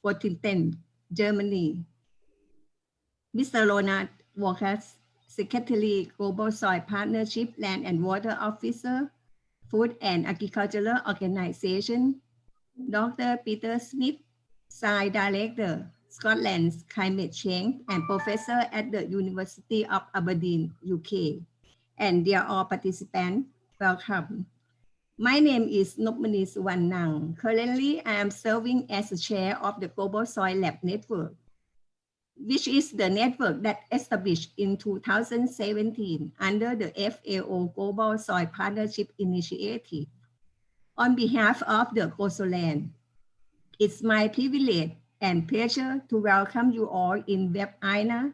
Göttingen, Germany. Mr. Ronald Walkers, Secretary, Global Soil Partnership, Land and Water Officer, Food and Agricultural Organization. Dr. Peter Smith, Science Director, Scotland's Climate Change and Professor at the University of Aberdeen, UK. And dear all participants, welcome. My name is Nopmani Suwannang. Currently, I am serving as the chair of the Global Soil Lab Network, which is the network that established in 2017 under the FAO Global Soil Partnership Initiative. On behalf of the GOSOLAND, it's my privilege and pleasure to welcome you all in webinar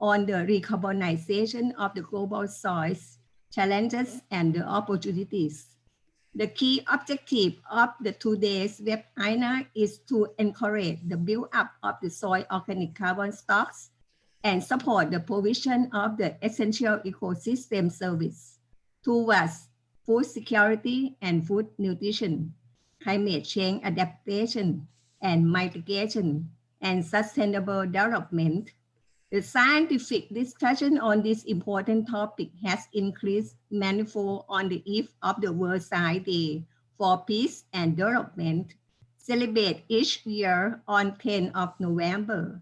on the recarbonization of the global soils, challenges and the opportunities. The key objective of the today's webinar is to encourage the build-up of the soil organic carbon stocks and support the provision of the essential ecosystem service towards food security and food nutrition, climate change adaptation and mitigation, and sustainable development. The scientific discussion on this important topic has increased manifold on the eve of the World Science Day for Peace and Development, celebrated each year on 10th of November.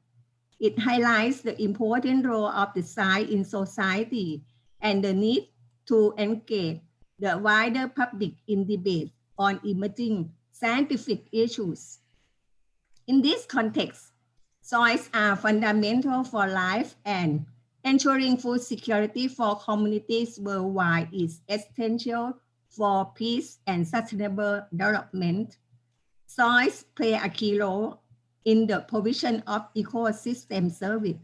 It highlights the important role of the science in society and the need to engage the wider public in debate on emerging scientific issues. In this context, soils are fundamental for life, and ensuring food security for communities worldwide is essential for peace and sustainable development. Soils play a key role in the provision of ecosystem service.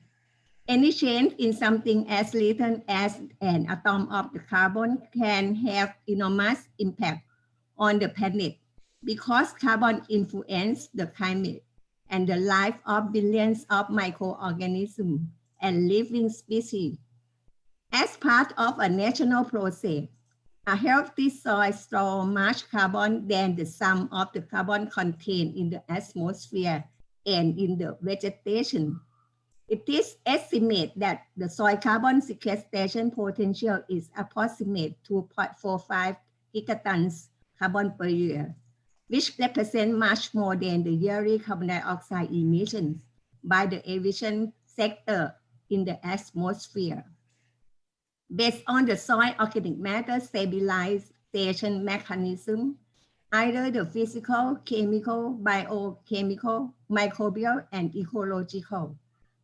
Any change in something as little as an atom of the carbon can have enormous impact on the planet because carbon influences the climate and the life of billions of microorganisms and living species. As part of a national process, a healthy soil stores much carbon than the sum of the carbon contained in the atmosphere and in the vegetation. It is estimated that the soil carbon sequestration potential is approximately 2.45 gigatons carbon per year, which represent much more than the yearly carbon dioxide emissions by the aviation sector in the atmosphere. Based on the soil organic matter stabilization mechanism, either the physical, chemical, biochemical, microbial, and ecological,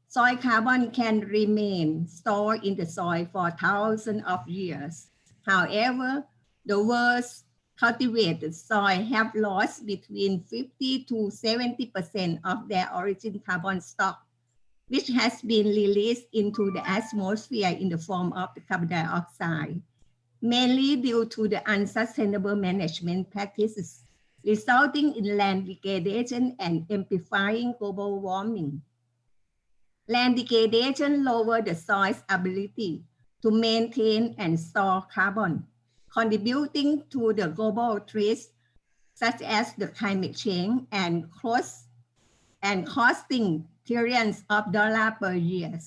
soil carbon can remain stored in the soil for thousands of years. However, the world's cultivated soil have lost between 50 to 70% of their origin carbon stock, which has been released into the atmosphere in the form of the carbon dioxide, mainly due to the unsustainable management practices, resulting in land degradation and amplifying global warming. Land degradation lowers the soil's ability to maintain and store carbon, contributing to the global threats such as the climate change and costing trillions of dollars per year.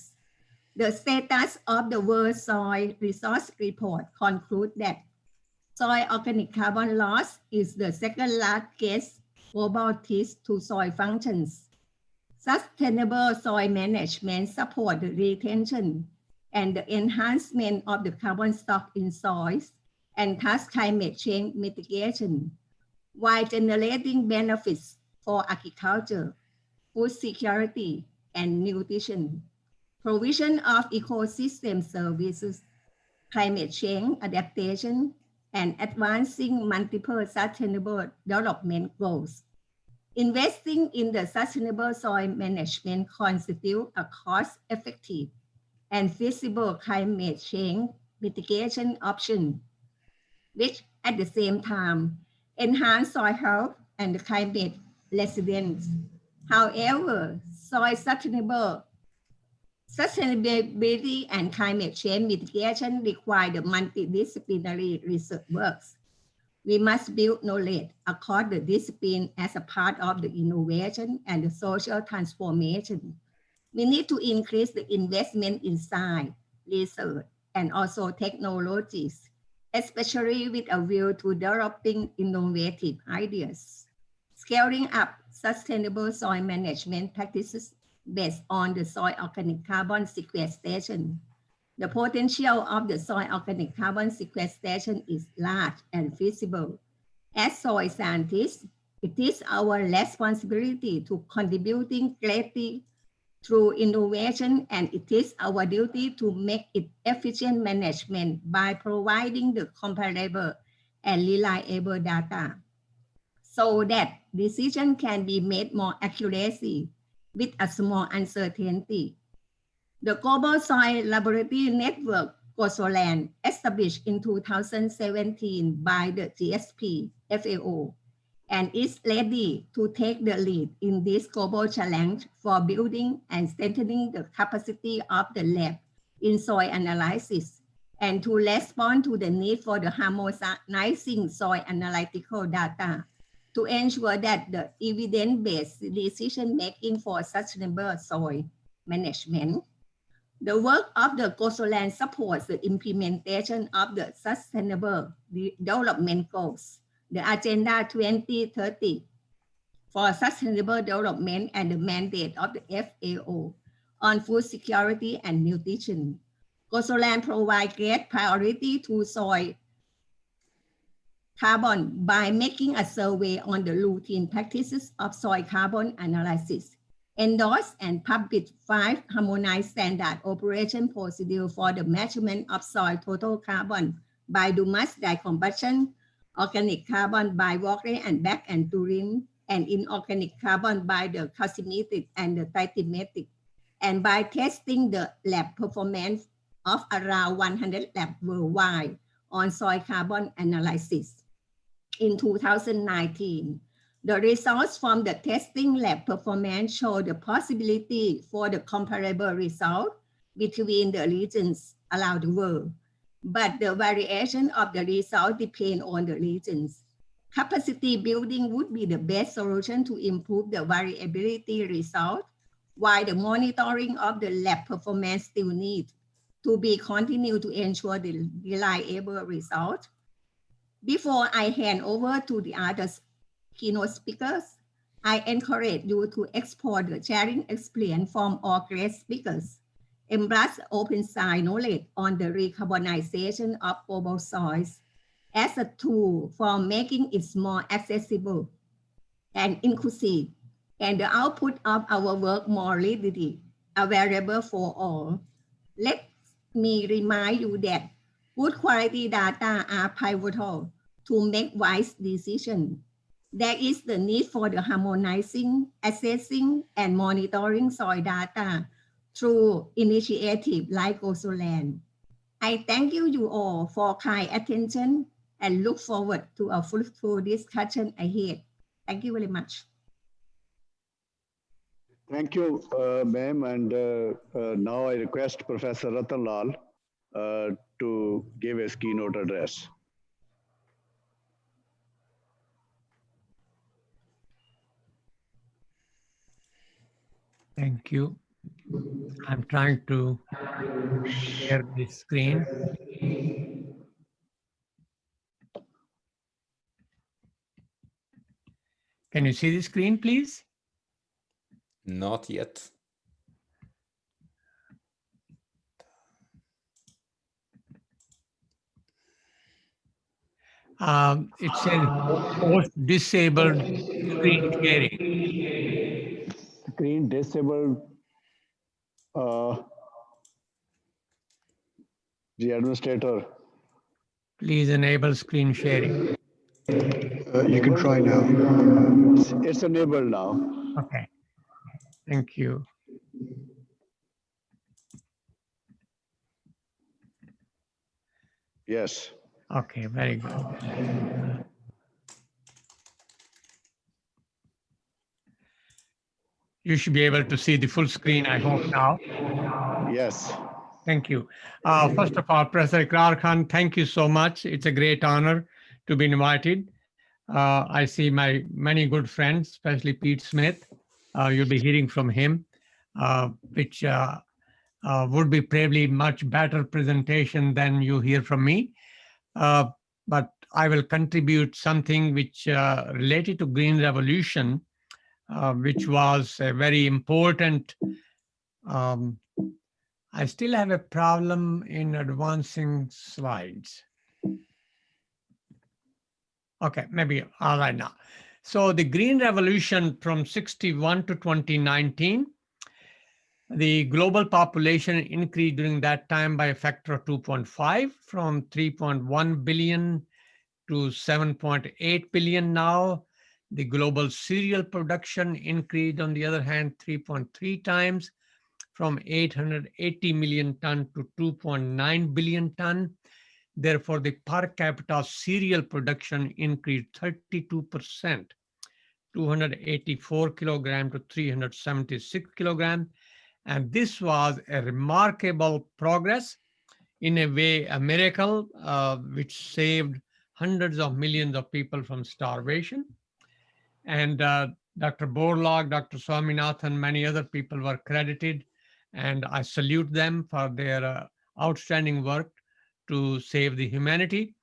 The status of the World Soil Resource Report concludes that soil organic carbon loss is the second largest global threat to soil functions. Sustainable soil management supports the retention and the enhancement of the carbon stock in soils and thus climate change mitigation, while generating benefits for agriculture, food security, and nutrition, provision of ecosystem services, climate change adaptation, and advancing multiple sustainable development goals. Investing in the sustainable soil management constitutes a cost-effective and feasible climate change mitigation option, which at the same time enhance soil health and climate resilience. However, soil sustainability and climate change mitigation require the multidisciplinary research works, We must build knowledge across the discipline as a part of the innovation and the social transformation. We need to increase the investment in science, research, and also technologies, especially with a view to developing innovative ideas. Scaling up sustainable soil management practices based on the soil organic carbon sequestration. The potential of the soil organic carbon sequestration is large and feasible. As soil scientists, it is our responsibility to contributing greatly through innovation, and it is our duty to make it efficient management by providing the comparable and reliable data so that decision can be made more accurately with a small uncertainty. The Global Soil Laboratory Network, GOSOLAN, established in 2017 by the GSP FAO, and is ready to take the lead in this global challenge for building and strengthening the capacity of the lab in soil analysis and to respond to the need for the harmonizing soil analytical data to ensure that the evidence-based decision-making for sustainable soil management. The work of the GOSOLAN supports the implementation of the Sustainable Development Goals, the Agenda 2030 for Sustainable Development and the mandate of the FAO on food security and nutrition. GOSOLAN provides great priority to soil carbon by making a survey on the routine practices of soil carbon analysis, endorse and publish 5 harmonized standard operation procedures for the measurement of soil total carbon by humus decombustion, organic carbon by walkway and back and urine, and inorganic carbon by the calcimetric and the thyrometric, and by testing the lab performance of around 100 labs worldwide on soil carbon analysis. In 2019, the results from the testing lab performance show the possibility for the comparable result between the regions around the world, but the variation of the result depends on the regions. Capacity building would be the best solution to improve the variability result, while the monitoring of the lab performance still needs to be continued to ensure the reliable result. Before I hand over to the other keynote speakers, I encourage you to explore the sharing experience from all great speakers. Embrace open science knowledge on the recarbonization of global soils as a tool for making it more accessible and inclusive, and the output of our work more readily available for all. Let me remind you that good quality data are pivotal to make wise decisions. There is the need for the harmonizing, assessing, and monitoring soil data through initiatives like GOSOLAN. I thank you all for kind attention and look forward to a fruitful discussion ahead. Thank you very much. Thank you, ma'am. And now I request Professor Ratan Lal to give his keynote address. Thank you. I'm trying to share the screen. Can you see the screen, please? Not yet. It says host disabled screen sharing. Screen disabled. The administrator. Please enable screen sharing. You can try now. It's enabled now. Okay. Thank you. Yes. Okay, very good. You should be able to see the full screen, I hope now. Yes. Thank you. First of all, Professor Ikrar Khan, thank you so much. It's a great honor to be invited. I see my many good friends, especially Pete Smith. You'll be hearing from him, which would be probably much better presentation than you hear from me. But I will contribute something which related to Green Revolution, which was a very important. I still have a problem in advancing slides. Okay, maybe all right now. So the Green Revolution from 61 to 2019, the global population increased during that time by a factor of 2.5 from 3.1 billion to 7.8 billion now. The global cereal production increased, on the other hand, 3.3 times from 880 million ton to 2.9 billion ton. Therefore, the per capita cereal production increased 32%, 284 kilogram to 376 kilogram. And this was a remarkable progress, in a way, a miracle, which saved hundreds of millions of people from starvation. And Dr. Borlaug, Dr. Swaminathan, many other people were credited, and I salute them for their outstanding work to save the humanity.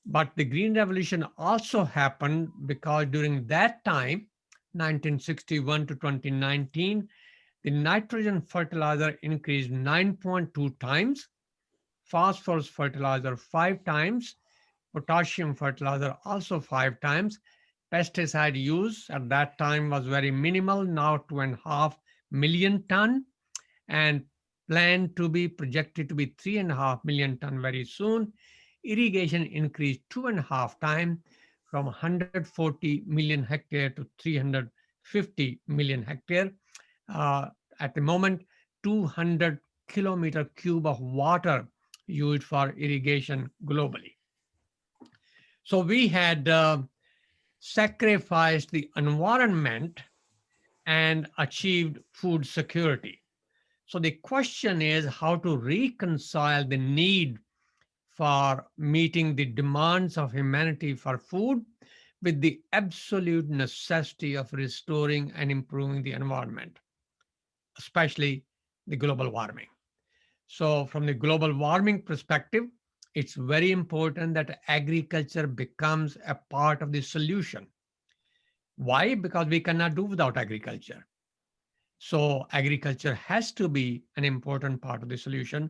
But the Green Revolution also happened because during that time, 1961 to 2019, the nitrogen fertilizer increased 9.2 times, phosphorus fertilizer 5 times, potassium fertilizer also 5 times. Pesticide use at that time was very minimal, now 2.5 million ton, and planned to be projected to be 3.5 million ton very soon. Irrigation increased 2.5 times from 140 million hectare to 350 million hectare. At the moment, 200 kilometer cube of water used for irrigation globally. So we had sacrificed the environment and achieved food security. So the question is how to reconcile the need for meeting the demands of humanity for food with the absolute necessity of restoring and improving the environment, especially the global warming. So from the global warming perspective, it's very important that agriculture becomes a part of the solution. Why? Because we cannot do without agriculture. So agriculture has to be an important part of the solution.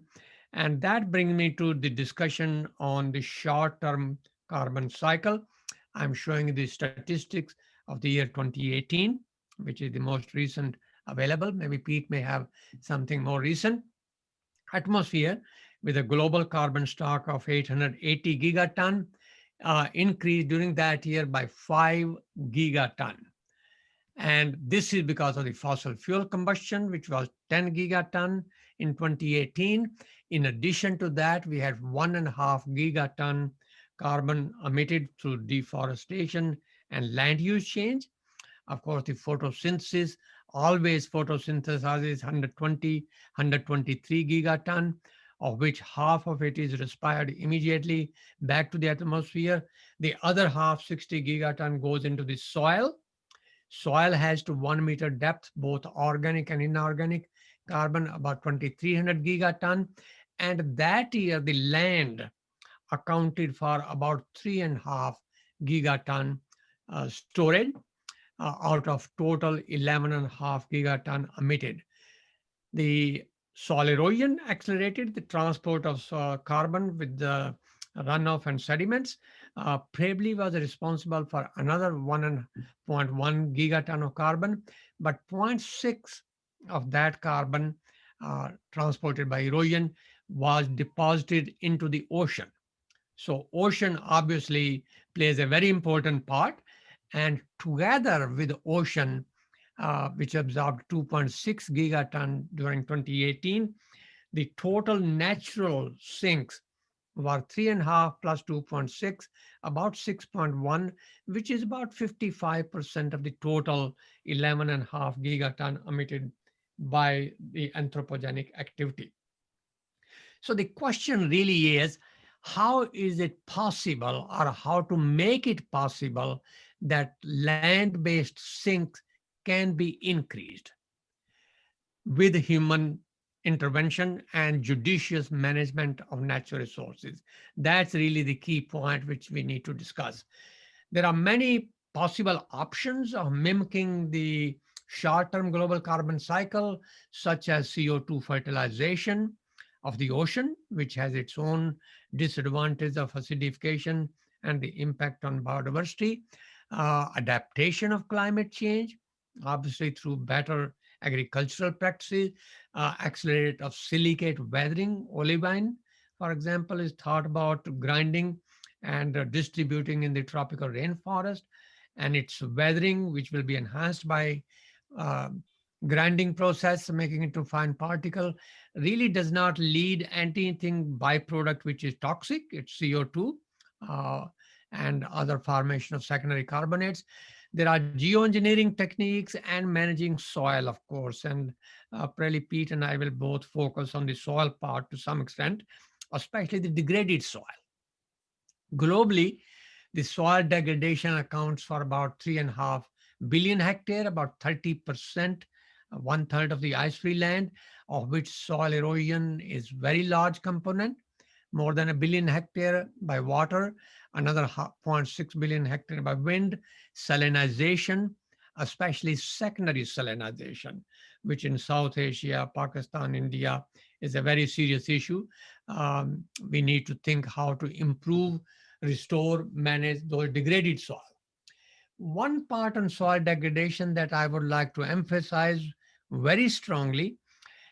And that brings me to the discussion on the short-term carbon cycle. I'm showing the statistics of the year 2018, which is the most recent available. Maybe Pete may have something more recent. Atmosphere with a global carbon stock of 880 gigaton, increased during that year by 5 gigaton. And this is because of the fossil fuel combustion, which was 10 gigaton in 2018. In addition to that, we had 1.5 gigaton carbon emitted through deforestation and land use change. Of course, the photosynthesis, always photosynthesizes 123 gigaton, of which half of it is respired immediately back to the atmosphere. The other half, 60 gigaton, goes into the soil. Soil has to 1 meter depth, both organic and inorganic carbon, about 2,300 gigaton. And that year, the land accounted for about 3.5 gigaton storage out of total 11.5 gigaton emitted. The soil erosion accelerated the transport of carbon with the runoff and sediments. Probably was responsible for another 1.1 gigaton of carbon, but 0.6 of that carbon transported by erosion was deposited into the ocean. So ocean obviously plays a very important part, and together with ocean, which absorbed 2.6 gigaton during 2018, the total natural sinks were 3.5 plus 2.6, about 6.1, which is about 55% of the total 11.5 gigaton emitted by the anthropogenic activity. So the question really is, how is it possible, or how to make it possible, that land-based sinks can be increased with human intervention and judicious management of natural resources? That's really the key point which we need to discuss. There are many possible options of mimicking the short-term global carbon cycle, such as CO2 fertilization of the ocean, which has its own disadvantage of acidification and the impact on biodiversity, adaptation of climate change, obviously through better agricultural practices, accelerate of silicate weathering. Olivine, for example, is thought about grinding and distributing in the tropical rainforest, and its weathering, which will be enhanced by uh, grinding process, making it to fine particle, really does not lead anything byproduct which is toxic. It's CO2 uh, and other formation of secondary carbonates. There are geoengineering techniques and managing soil, of course, and probably Pete and I will both focus on the soil part to some extent, especially the degraded soil. Globally, the soil degradation accounts for about 3.5 billion hectare, about 30%, one third of the ice-free land, of which soil erosion is very large component, more than 1 billion hectare by water, another 0.6 billion hectare by wind, salinization, especially secondary salinization, which in South Asia, Pakistan, India is a very serious issue. We need to think how to improve, restore, manage those degraded soil. One part on soil degradation that I would like to emphasize very strongly,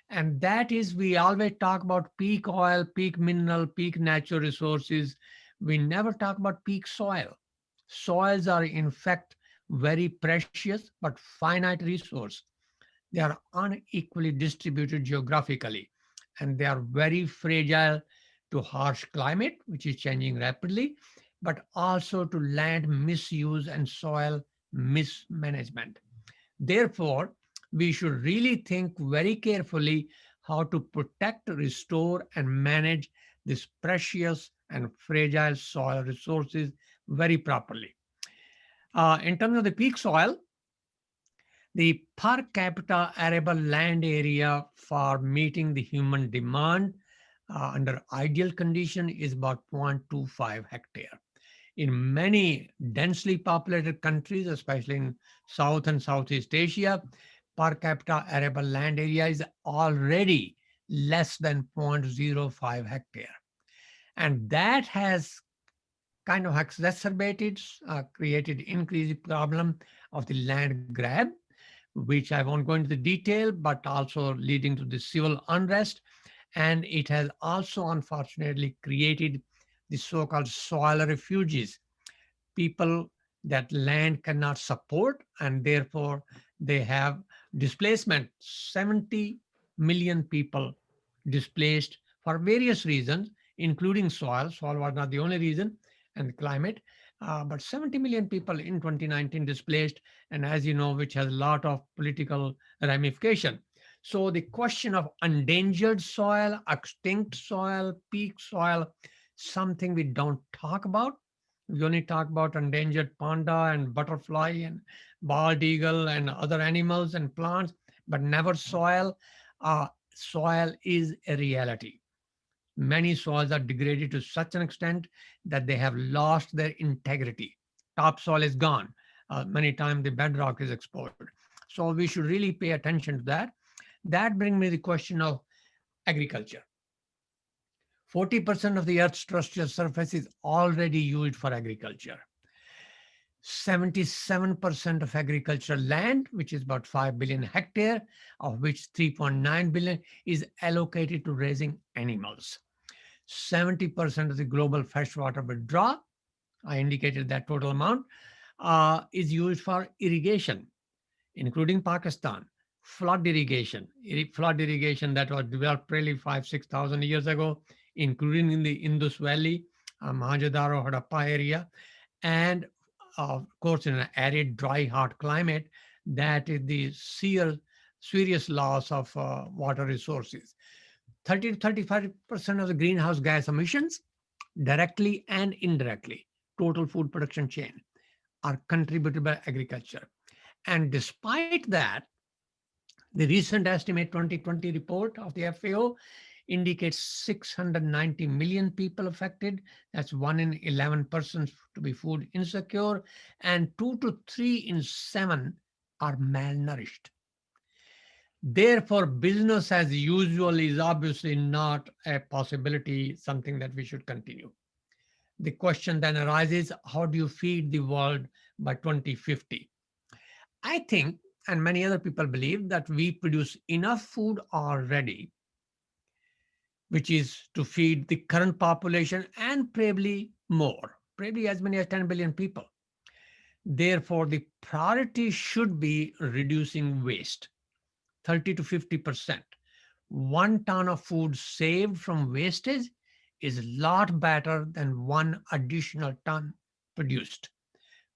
and that is, we always talk about peak oil, peak mineral, peak natural resources. We never talk about peak soil. Soils are in fact very precious but finite resource. They are unequally distributed geographically, and they are very fragile to harsh climate, which is changing rapidly, but also to land misuse and soil mismanagement. Therefore, we should really think very carefully how to protect, restore, and manage these precious and fragile soil resources very properly. In terms of the peak soil, the per capita arable land area for meeting the human demand under ideal condition is about 0.25 hectare. In many densely populated countries, especially in South and Southeast Asia, per capita arable land area is already less than 0.05 hectare. And that has kind of exacerbated, created increased problem of the land grab, which I won't go into the detail, but also leading to the civil unrest. And it has also unfortunately created the so-called soil refugees, people that land cannot support, and therefore they have displacement. 70 million people displaced for various reasons, including soil. Soil was not the only reason, and climate. But 70 million people in 2019 displaced, and as you know, which has a lot of political ramification. So the question of endangered soil, extinct soil, peak soil, something we don't talk about. We only talk about endangered panda and butterfly and bald eagle and other animals and plants, but never soil. Soil is a reality. Many soils are degraded to such an extent that they have lost their integrity. Topsoil is gone. Many times the bedrock is exposed. So we should really pay attention to that. That brings me the question of agriculture. 40% of the Earth's terrestrial surface is already used for agriculture. 77% of agricultural land, which is about 5 billion hectare, of which 3.9 billion is allocated to raising animals. 70% of the global freshwater withdrawal, I indicated that total amount, is used for irrigation, including Pakistan. Flood irrigation that was developed probably 5,000-6,000 years ago, including in the Indus Valley, Mohenjo-daro, Harappa area, and of course in an arid, dry, hot climate, that is the serious loss of water resources. 30 to 35% of the greenhouse gas emissions directly and indirectly, total food production chain, are contributed by agriculture. And despite that, the recent estimate 2020 report of the FAO indicates 690 million people affected. That's 1 in 11 persons to be food insecure, and 2 to 3 in 7 are malnourished. Therefore, business as usual is obviously not a possibility, something that we should continue. The question then arises, how do you feed the world by 2050? I think, and many other people believe, that we produce enough food already, which is to feed the current population and probably more, probably as many as 10 billion people. Therefore, the priority should be reducing waste, 30 to 50%. 1 ton of food saved from wastage is a lot better than 1 additional ton produced.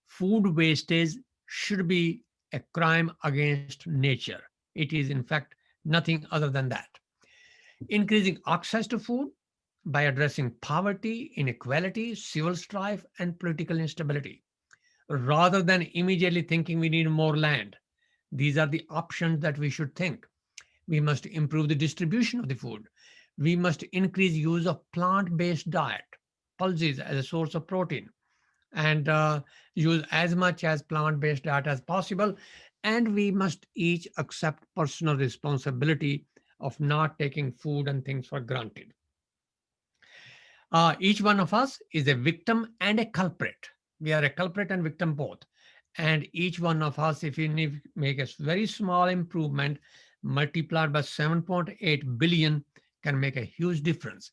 Food wastage should be a crime against nature. It is, in fact, nothing other than that. Increasing access to food by addressing poverty, inequality, civil strife, and political instability, rather than immediately thinking we need more land. These are the options that we should think. We must improve the distribution of the food. We must increase use of plant-based diet, pulses as a source of protein, and use as much as plant-based diet as possible. And we must each accept personal responsibility of not taking food and things for granted. Each one of us is a victim and a culprit. We are a culprit and victim both. And each one of us, if we make a very small improvement, multiplied by 7.8 billion, can make a huge difference.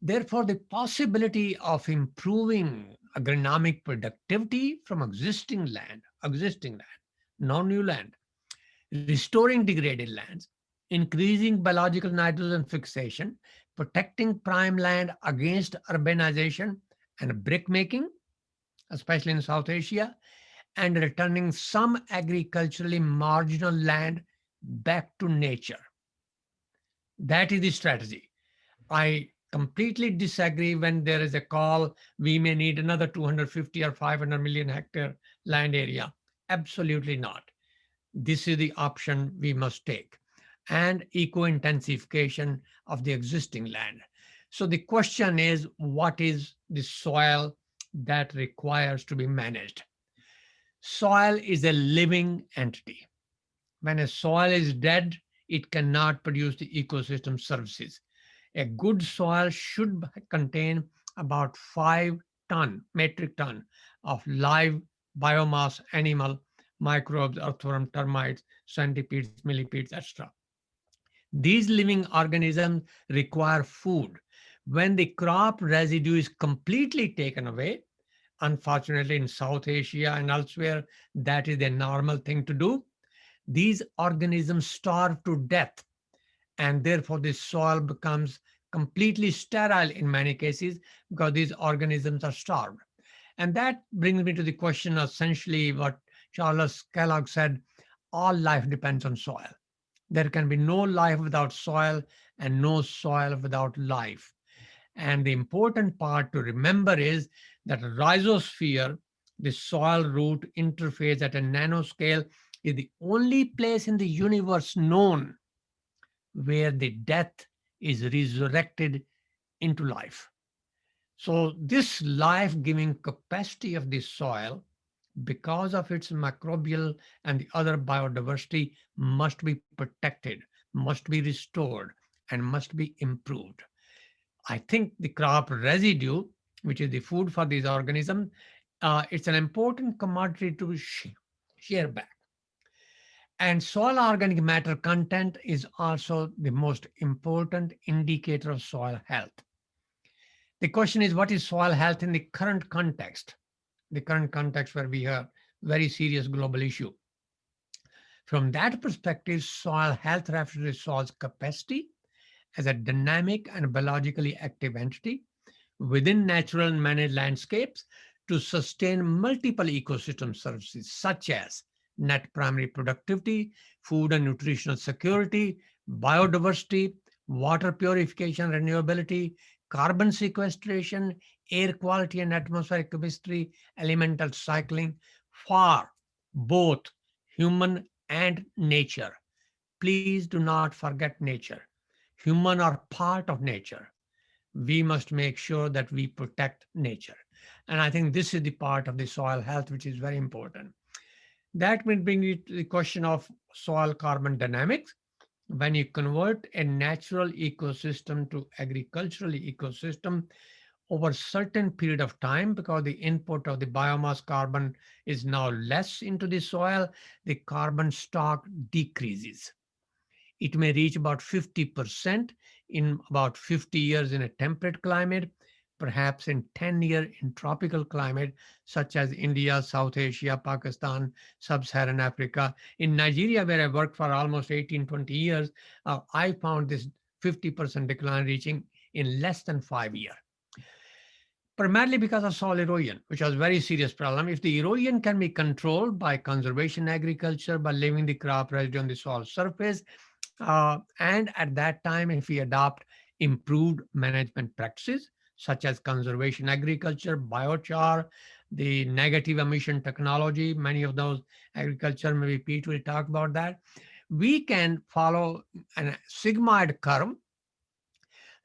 Therefore, the possibility of improving agronomic productivity from existing land, no new land, restoring degraded lands, increasing biological nitrogen fixation, protecting prime land against urbanization and brick making, especially in South Asia, and returning some agriculturally marginal land back to nature. That is the strategy. I completely disagree when there is a call, we may need another 250 or 500 million hectare land area. Absolutely not. This is the option we must take. And eco-intensification of the existing land. So the question is, what is the soil that requires to be managed? Soil is a living entity. When a soil is dead, it cannot produce the ecosystem services. A good soil should contain about 5 metric ton of live biomass, animal, microbes, earthworm, termites, centipedes, millipedes, etc. These living organisms require food. When the crop residue is completely taken away, unfortunately in South Asia and elsewhere, that is a normal thing to do, these organisms starve to death, and therefore the soil becomes completely sterile in many cases because these organisms are starved. And that brings me to the question, essentially what Charles Kellogg said, all life depends on soil. There can be no life without soil and no soil without life. And the important part to remember is that rhizosphere, the soil root interface at a nanoscale, is the only place in the universe known where the death is resurrected into life. So this life-giving capacity of the soil, because of its microbial and the other biodiversity, must be protected, must be restored, and must be improved. I think the crop residue, which is the food for these organisms, it's an important commodity to share back. And soil organic matter content is also the most important indicator of soil health. The question is, what is soil health in the current context? The current context where we have very serious global issue. From that perspective, soil health refers to soil's capacity as a dynamic and biologically active entity within natural and managed landscapes to sustain multiple ecosystem services such as net primary productivity, food and nutritional security, biodiversity, water purification, renewability, carbon sequestration, air quality and atmospheric chemistry, elemental cycling for both human and nature. Please do not forget nature. Humans are part of nature. We must make sure that we protect nature. And I think this is the part of the soil health, which is very important. That will bring you to the question of soil carbon dynamics. When you convert a natural ecosystem to agricultural ecosystem over a certain period of time, because the input of the biomass carbon is now less into the soil, the carbon stock decreases. It may reach about 50% in about 50 years in a temperate climate, perhaps in 10 years in tropical climate, such as India, South Asia, Pakistan, Sub-Saharan Africa. In Nigeria, where I worked for almost 18, 20 years, I found this 50% decline reaching in less than 5 years. Primarily because of soil erosion, which was a very serious problem. If the erosion can be controlled by conservation agriculture, by leaving the crop residue on the soil surface, and at that time, if we adopt improved management practices, such as conservation agriculture, biochar, the negative emission technology, many of those agriculture, maybe Pete will talk about that, we can follow a sigmoid curve,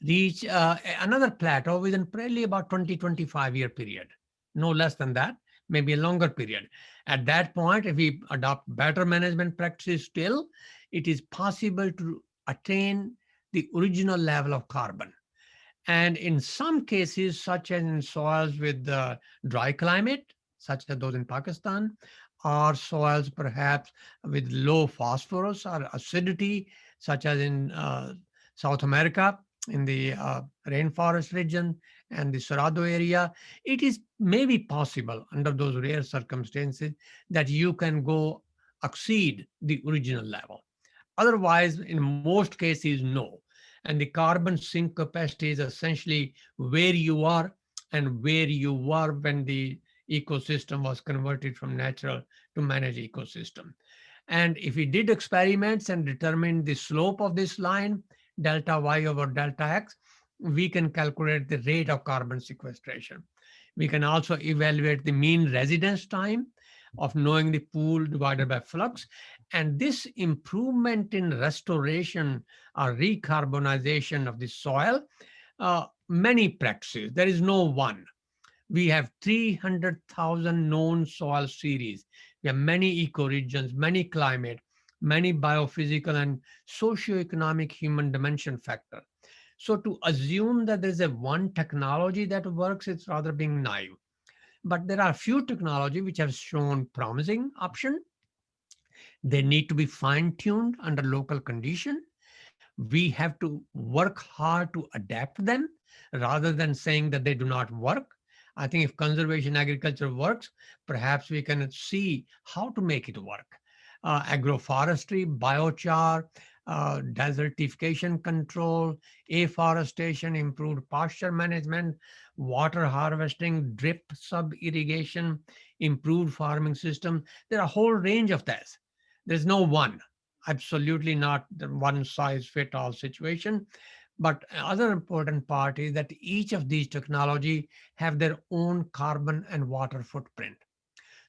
reach another plateau within probably about 20-25 year period, no less than that, maybe a longer period. At that point, if we adopt better management practices still, it is possible to attain the original level of carbon. And in some cases, such as in soils with dry climate, such as those in Pakistan, or soils perhaps with low phosphorus or acidity, such as in South America, in the rainforest region and the Cerrado area, it is maybe possible under those rare circumstances that you can go exceed the original level. Otherwise, in most cases, no. And the carbon sink capacity is essentially where you are and where you were when the ecosystem was converted from natural to managed ecosystem. And if we did experiments and determine the slope of this line, delta y over delta x, we can calculate the rate of carbon sequestration. We can also evaluate the mean residence time of knowing the pool divided by flux. And this improvement in restoration or recarbonization of the soil, many practices, there is no one. We have 300,000 known soil series. We have many ecoregions, many climate, many biophysical and socioeconomic human dimension factor. So to assume that there's a one technology that works, it's rather being naive. But there are few technology which have shown promising option. They need to be fine-tuned under local condition. We have to work hard to adapt them rather than saying that they do not work. I think if conservation agriculture works, perhaps we can see how to make it work. Agroforestry, biochar, desertification control, afforestation, improved pasture management, water harvesting, drip sub-irrigation, improved farming system. There are a whole range of this. There's no one, absolutely not the one size fit all situation. But other important part is that each of these technology have their own carbon and water footprint.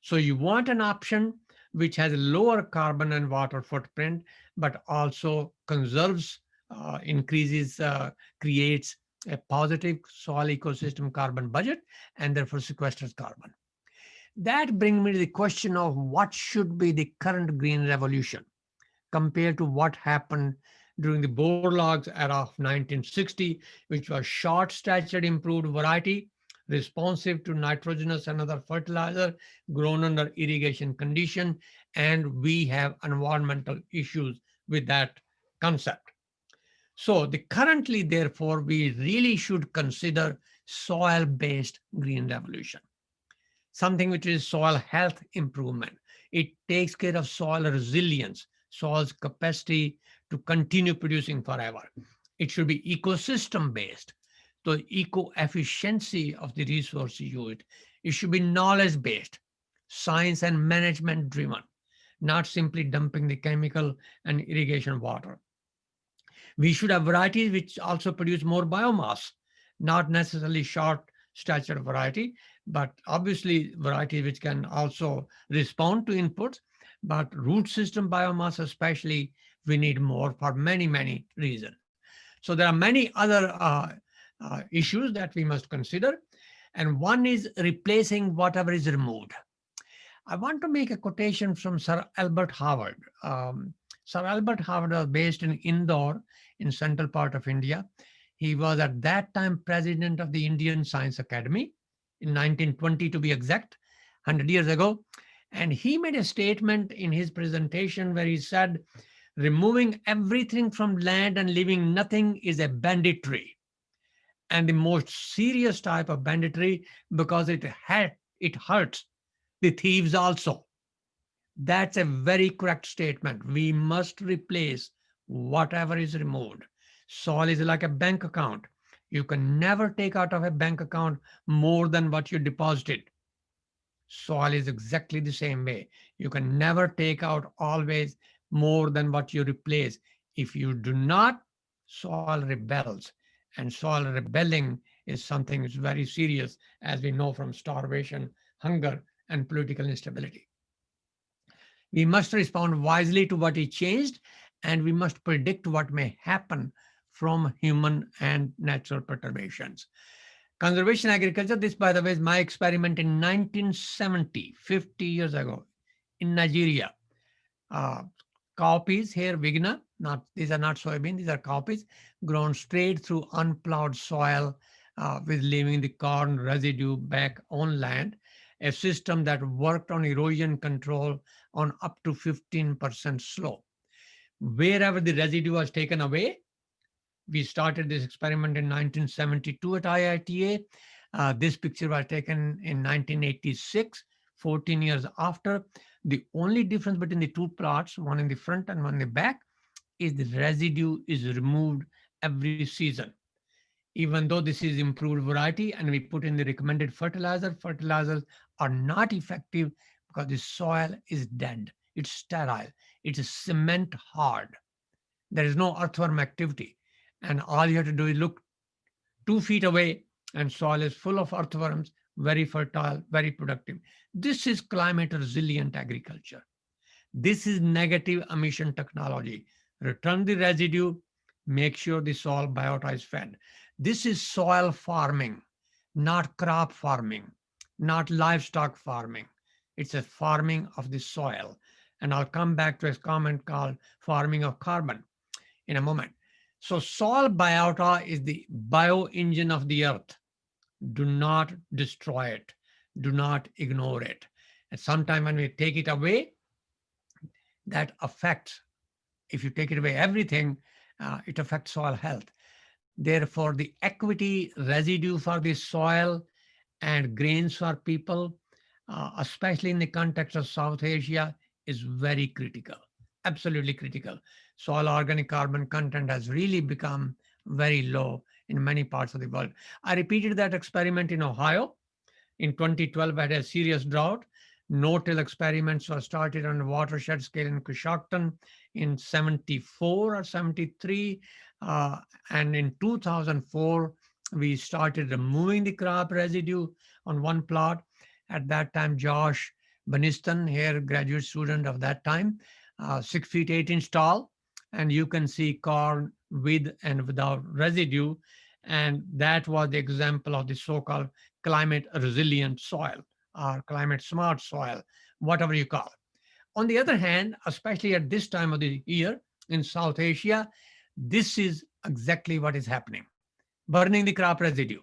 So you want an option which has a lower carbon and water footprint, but also conserves, increases, creates a positive soil ecosystem carbon budget, and therefore sequesters carbon. That brings me to the question of what should be the current green revolution compared to what happened during the Borlaug's era of 1960, which was short-statured improved variety, responsive to nitrogenous and other fertilizer, grown under irrigation condition, and we have environmental issues with that concept. So currently, therefore, we really should consider soil-based green revolution, something which is soil health improvement. It takes care of soil resilience, soil's capacity to continue producing forever. It should be ecosystem-based, the eco-efficiency of the resource used. It should be knowledge-based, science and management-driven, not simply dumping the chemical and irrigation water. We should have varieties which also produce more biomass not necessarily short statured variety, but obviously variety which can also respond to inputs. But root system biomass especially, we need more for many, many reasons. So there are many other issues that we must consider. And one is replacing whatever is removed. I want to make a quotation from Sir Albert Howard. Sir Albert Howard was based in Indore in central part of India. He was at that time president of the Indian Science Academy in 1920 to be exact, 100 years ago. And he made a statement in his presentation where he said, removing everything from land and leaving nothing is a banditry, and the most serious type of banditry because it hurts the thieves also. That's a very correct statement. We must replace whatever is removed. Soil is like a bank account. You can never take out of a bank account more than what you deposited. Soil is exactly the same way. You can never take out always more than what you replace. If you do not, soil rebels. And soil rebelling is something that's very serious, as we know from starvation, hunger, and political instability. We must respond wisely to what is changed, and we must predict what may happen from human and natural perturbations. Conservation agriculture, this by the way is my experiment in 1970, 50 years ago in Nigeria. Cowpeas here, Vigna, these are not soybean, these are cowpeas grown straight through unplowed soil with leaving the corn residue back on land, a system that worked on erosion control on up to 15% slope. Wherever the residue was taken away, we started this experiment in 1972 at IITA. This picture was taken in 1986, 14 years after. The only difference between the two plots, one in the front and one in the back, is the residue is removed every season. Even though this is improved variety and we put in the recommended fertilizers are not effective because the soil is dead. It's sterile. It's cement hard. There is no earthworm activity. And all you have to do is look 2 feet away and soil is full of earthworms, very fertile, very productive. This is climate resilient agriculture. This is negative emission technology. Return the residue, make sure the soil biota is fed. This is soil farming, not crop farming, not livestock farming. It's a farming of the soil. And I'll come back to a comment called farming of carbon in a moment. So soil biota is the bio-engine of the earth. Do not destroy it. Do not ignore it. And sometimes when we take it away, that affects, if you take it away everything, it affects soil health. Therefore, the equity residue for the soil and grains for people, especially in the context of South Asia, is very critical, absolutely critical. Soil organic carbon content has really become very low in many parts of the world. I repeated that experiment in Ohio. In 2012, I had a serious drought. No-till experiments were started on a watershed scale in Coshocton in 74 or 73. And in 2004, we started removing the crop residue on one plot. At that time, Josh Beniston, here graduate student of that time, 6 feet 8 inch tall. And you can see corn with and without residue. And that was the example of the so-called climate resilient soil or climate smart soil, whatever you call it. On the other hand, especially at this time of the year in South Asia, this is exactly what is happening. Burning the crop residue,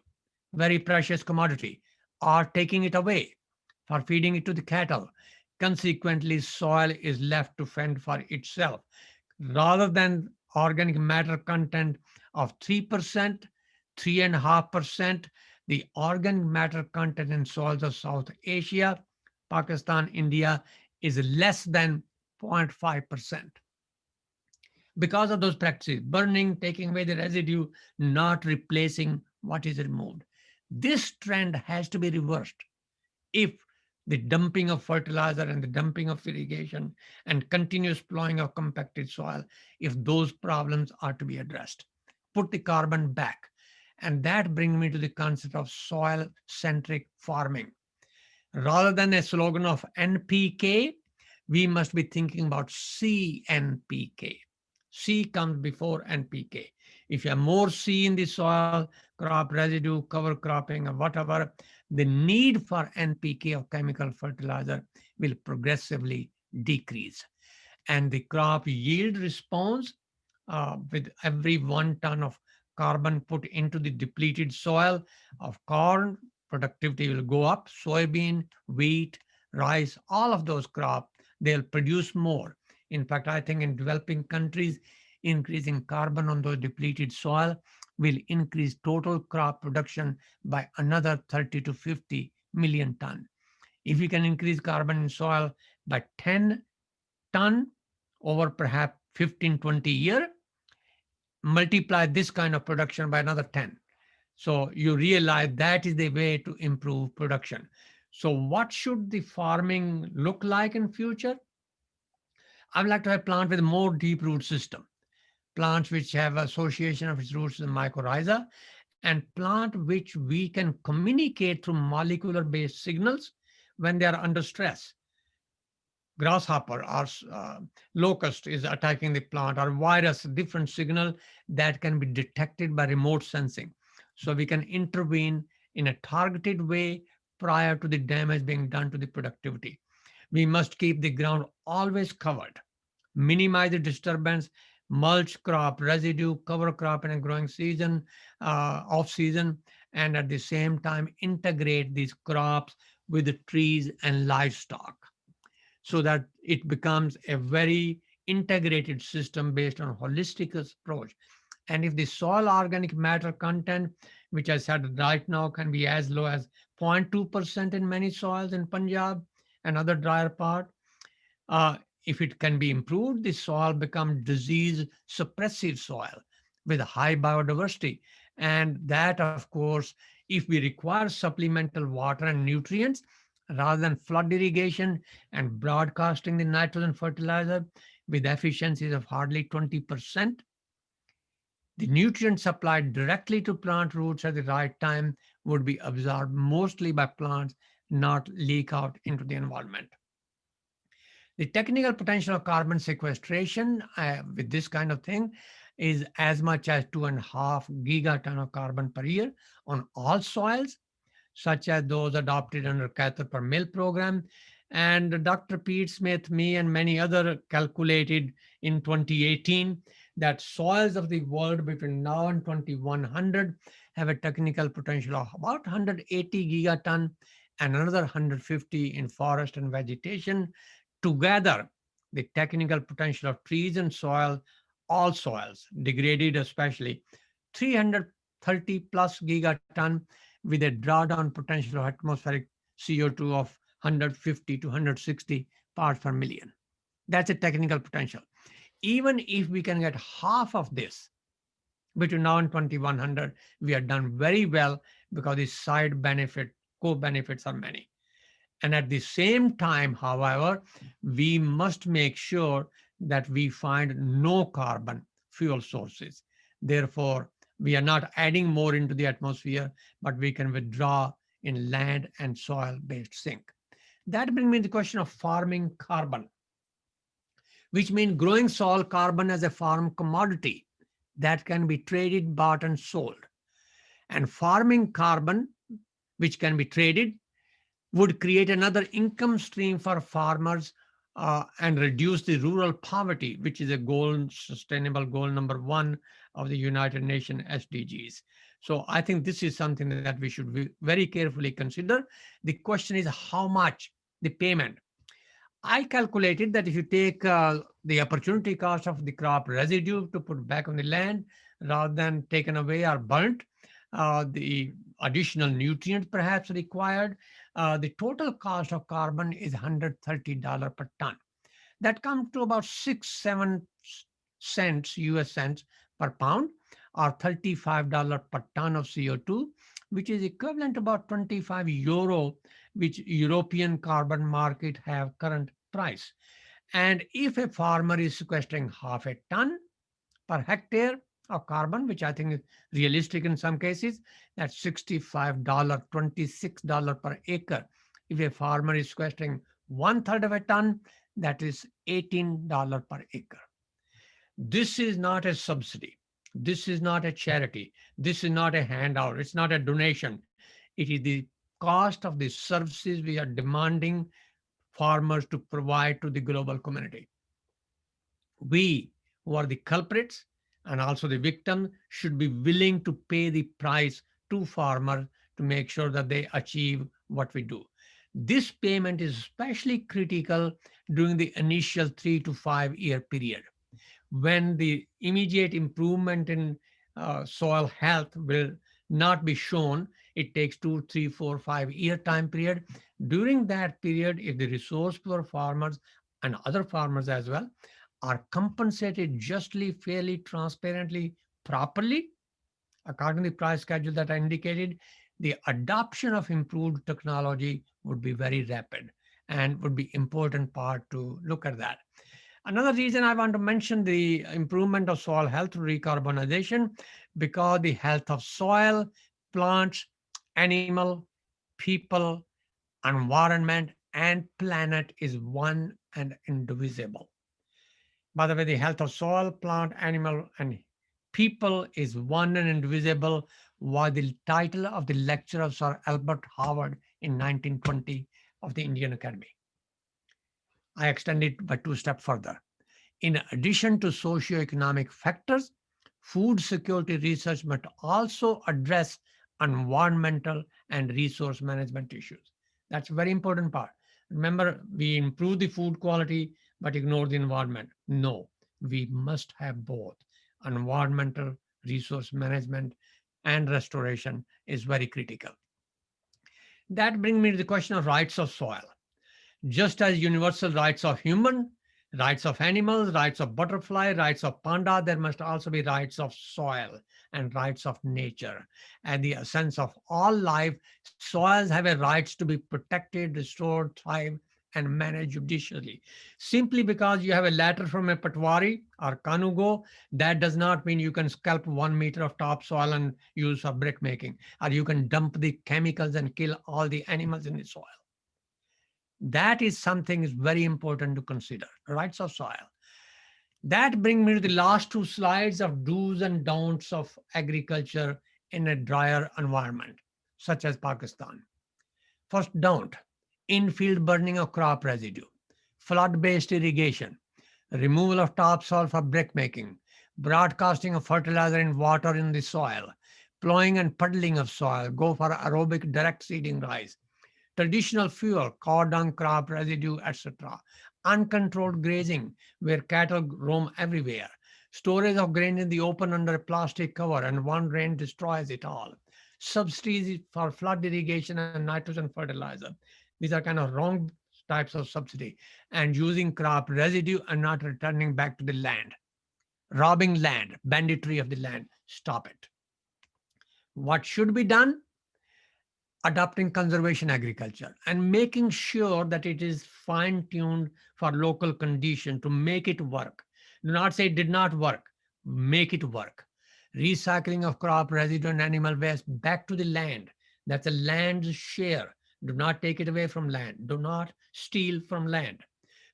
very precious commodity, or taking it away for feeding it to the cattle. Consequently, soil is left to fend for itself. Rather than organic matter content of 3%, 3.5%, the organic matter content in soils of South Asia, Pakistan, India is less than 0.5%. Because of those practices, burning, taking away the residue, not replacing what is removed. This trend has to be reversed if the dumping of fertilizer and the dumping of irrigation and continuous plowing of compacted soil, if those problems are to be addressed. Put the carbon back. And that brings me to the concept of soil-centric farming. Rather than a slogan of NPK, we must be thinking about CNPK. C comes before NPK. If you have more C in the soil, crop residue, cover cropping, or whatever, the need for NPK or chemical fertilizer will progressively decrease. And the crop yield response with every 1 ton of carbon put into the depleted soil of corn, productivity will go up. Soybean, wheat, rice, all of those crops, they'll produce more. In fact, I think in developing countries, increasing carbon on those depleted soil will increase total crop production by another 30 to 50 million ton. If we can increase carbon in soil by 10 ton over perhaps 15, 20 year, multiply this kind of production by another 10. So you realize that is the way to improve production. So what should the farming look like in future? I would like to have plant with more deep root system, plants which have association of its roots in mycorrhiza, and plant which we can communicate through molecular based signals when they are under stress. Grasshopper or locust is attacking the plant, or virus, different signal that can be detected by remote sensing. So we can intervene in a targeted way prior to the damage being done to the productivity. We must keep the ground always covered, minimize the disturbance, mulch crop residue, cover crop in a growing season, off season, and at the same time integrate these crops with the trees and livestock, so that it becomes a very integrated system based on holistic approach. And if the soil organic matter content, which I said right now can be as low as 0.2% in many soils in Punjab and other drier part, if it can be improved, the soil becomes disease suppressive soil with high biodiversity. And that, of course, if we require supplemental water and nutrients, rather than flood irrigation and broadcasting the nitrogen fertilizer with efficiencies of hardly 20%, the nutrients supplied directly to plant roots at the right time would be absorbed mostly by plants, not leak out into the environment. The technical potential of carbon sequestration with this kind of thing is as much as 2.5 gigaton of carbon per year on all soils, such as those adopted under Cather per Mill program. And Dr. Pete Smith, me, and many other calculated in 2018 that soils of the world between now and 2100 have a technical potential of about 180 gigaton and another 150 in forest and vegetation. Together, the technical potential of trees and soil, all soils, degraded especially, 330 plus gigaton with a drawdown potential of atmospheric CO2 of 150 to 160 parts per million. That's a technical potential. Even if we can get half of this between now and 2100, we are done very well because the side benefit, co-benefits are many. And at the same time, however, we must make sure that we find no carbon fuel sources. Therefore, we are not adding more into the atmosphere, but we can withdraw in land and soil-based sink. That brings me to the question of farming carbon, which means growing soil carbon as a farm commodity that can be traded, bought, and sold. And farming carbon, which can be traded, would create another income stream for farmers and reduce the rural poverty, which is a goal, sustainable goal number 1 of the United Nations SDGs. So I think this is something that we should very carefully consider. The question is how much the payment. I calculated that if you take the opportunity cost of the crop residue to put back on the land rather than taken away or burnt, the additional nutrients perhaps required, the total cost of carbon is $130 per ton. That comes to about 6-7 cents, US cents per pound, or $35 per ton of CO2, which is equivalent to about 25 euro, which European carbon market have current price. And if a farmer is sequestering half a ton per hectare of carbon, which I think is realistic in some cases. That's $65, $26 per acre. If a farmer is sequestering 1/3 of a ton, that is $18 per acre. This is not a subsidy. This is not a charity. This is not a handout. It's not a donation. It is the cost of the services we are demanding farmers to provide to the global community. We, who are the culprits and also the victim, should be willing to pay the price to farmers to make sure that they achieve what we do. This payment is especially critical during the initial 3 to 5 year period, when the immediate improvement in soil health will not be shown. It takes 2, 3, 4, 5 year time period. During that period, if the resource poor farmers and other farmers as well are compensated justly, fairly, transparently, properly, according to the price schedule that I indicated, the adoption of improved technology would be very rapid and would be important part to look at that. Another reason I want to mention the improvement of soil health through recarbonization, because the health of soil, plants, animal, people, environment, and planet is one and indivisible. By the way, the health of soil, plant, animal, and people is one and indivisible was the title of the lecture of Sir Albert Howard in 1920 of the Indian Academy. I extend it by 2 steps further. In addition to socioeconomic factors, food security research must also address environmental and resource management issues. That's a very important part. Remember, we improve the food quality but ignore the environment. No, we must have both. Environmental, resource management, and restoration is very critical. That brings me to the question of rights of soil. Just as universal rights of human, rights of animals, rights of butterfly, rights of panda, there must also be rights of soil and rights of nature. And the essence of all life, soils have a rights to be protected, restored, thrive, and managed judicially. Simply because you have a letter from a Patwari or Kanugo, that does not mean you can scalp 1 meter of topsoil and use for brick making, or you can dump the chemicals and kill all the animals in the soil. That is something is very important to consider, rights of soil. That brings me to the last 2 slides of do's and don'ts of agriculture in a drier environment, such as Pakistan. First don't, in-field burning of crop residue, flood-based irrigation, removal of topsoil for brick making, broadcasting of fertilizer and water in the soil, plowing and puddling of soil, go for aerobic direct seeding rice, traditional fuel, cow dung, crop residue, etc. Uncontrolled grazing, where cattle roam everywhere. Storage of grain in the open under a plastic cover, and one rain destroys it all. Subsidies for flood irrigation and nitrogen fertilizer. These are kind of wrong types of subsidy. And using crop residue and not returning back to the land. Robbing land, banditry of the land. Stop it. What should be done? Adopting conservation agriculture and making sure that it is fine-tuned for local condition to make it work. Do not say it did not work, make it work. Recycling of crop residue and animal waste back to the land. That's a land's share. Do not take it away from land. Do not steal from land.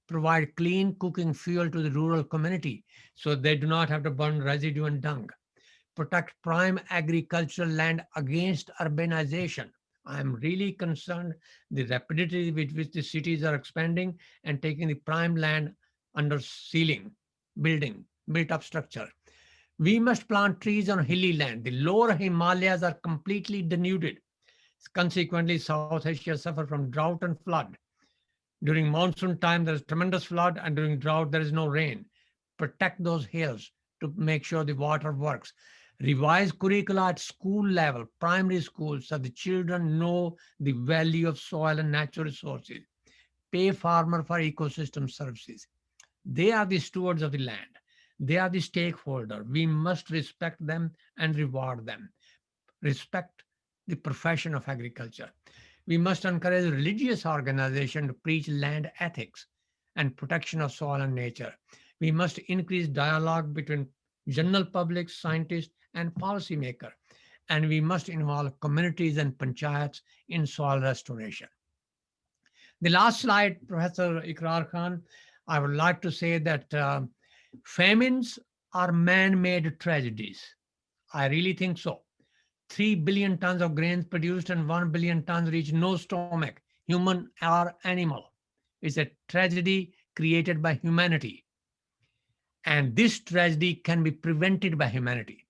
Provide clean cooking fuel to the rural community so they do not have to burn residue and dung. Protect prime agricultural land against urbanization. I'm really concerned the rapidity with which the cities are expanding and taking the prime land under ceiling, built up structure. We must plant trees on hilly land. The lower Himalayas are completely denuded. Consequently, South Asia suffers from drought and flood. During monsoon time, there is tremendous flood, and during drought, there is no rain. Protect those hills to make sure the water works. Revise curricula at school level, primary schools, so the children know the value of soil and natural resources. Pay farmer for ecosystem services. They are the stewards of the land. They are the stakeholder. We must respect them and reward them. Respect the profession of agriculture. We must encourage religious organizations to preach land ethics and protection of soil and nature. We must increase dialogue between general public, scientists, and policymakers. And we must involve communities and panchayats in soil restoration. The last slide, Professor Ikrar Khan, I would like to say that famines are man-made tragedies. I really think so. 3 billion tons of grains produced and 1 billion tons reach no stomach, human or animal. It's a tragedy created by humanity. And this tragedy can be prevented by humanity.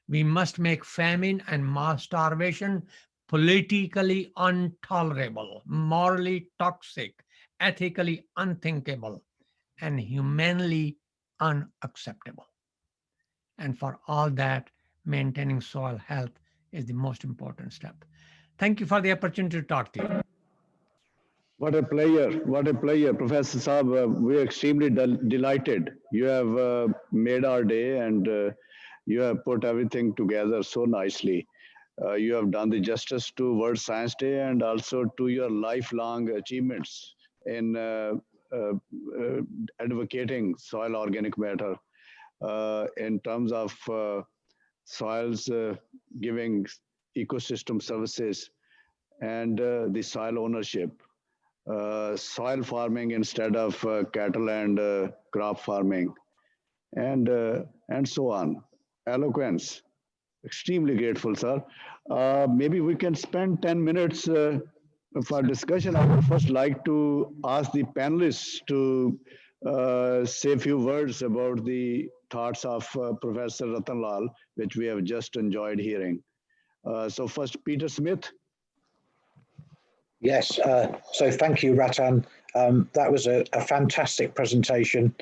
We must make famine and mass starvation politically intolerable, morally toxic, ethically unthinkable, and humanly unacceptable. And for all that, maintaining soil health is the most important step. Thank you for the opportunity to talk to you. What a player, what a player. Professor Saab, we're extremely delighted. You have made our day and you have put everything together so nicely. You have done the justice to World Science Day and also to your lifelong achievements in uh, advocating soil organic matter in terms of soils giving ecosystem services and the soil ownership. Soil farming instead of cattle and crop farming, and so on. Eloquence. Extremely grateful, sir. Maybe we can spend 10 minutes for discussion. I would first like to ask the panelists to say a few words about the thoughts of Professor Ratanlal, which we have just enjoyed hearing. So first, Peter Smith. Yes, so thank you, Ratan. That was a fantastic presentation,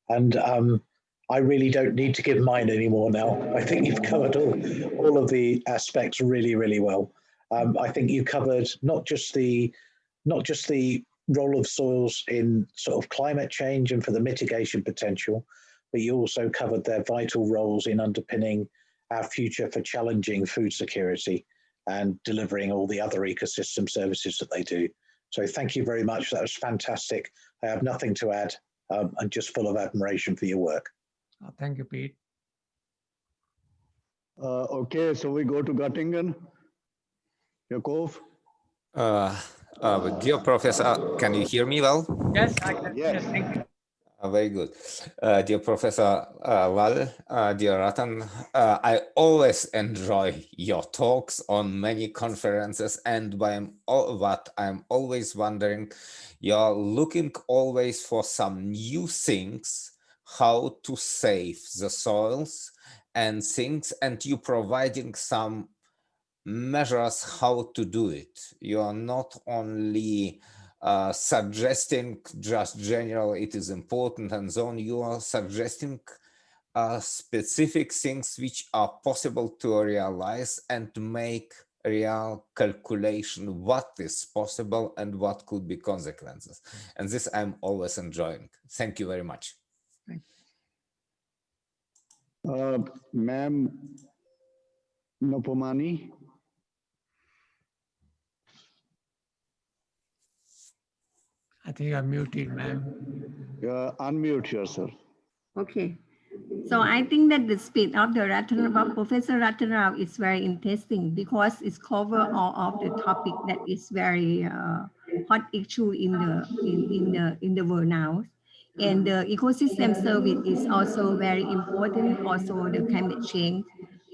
and I really don't need to give mine anymore now. I think you've covered all of the aspects really, really well. I think you covered not just the role of soils in sort of climate change and for the mitigation potential, but you also covered their vital roles in underpinning our future for challenging food security and delivering all the other ecosystem services that they do. So thank you very much. That was fantastic. I have nothing to add. I'm just full of admiration for your work. Thank you, Pete. Okay, so we go to Göttingen. Yakov. Dear Professor, can you hear me well? Yes, I can. Yes. Yes, thank you. Very good. Dear Professor Lal, dear Ratan, I always enjoy your talks on many conferences, and what I'm always wondering, you're looking always for some new things, how to save the soils and things, and you providing some measures how to do it. You are not only suggesting just general it is important and so on, you are suggesting specific things which are possible to realize and to make real calculation what is possible and what could be consequences. And this I'm always enjoying. Thank you very much. Ma'am Nopomani. I think I'm muted, ma'am. Unmute yourself. Okay. So I think that the speed of the Professor Ratanrao is very interesting because it's cover all of the topic that is very hot issue in the world now. And the ecosystem service is also very important, also the climate change.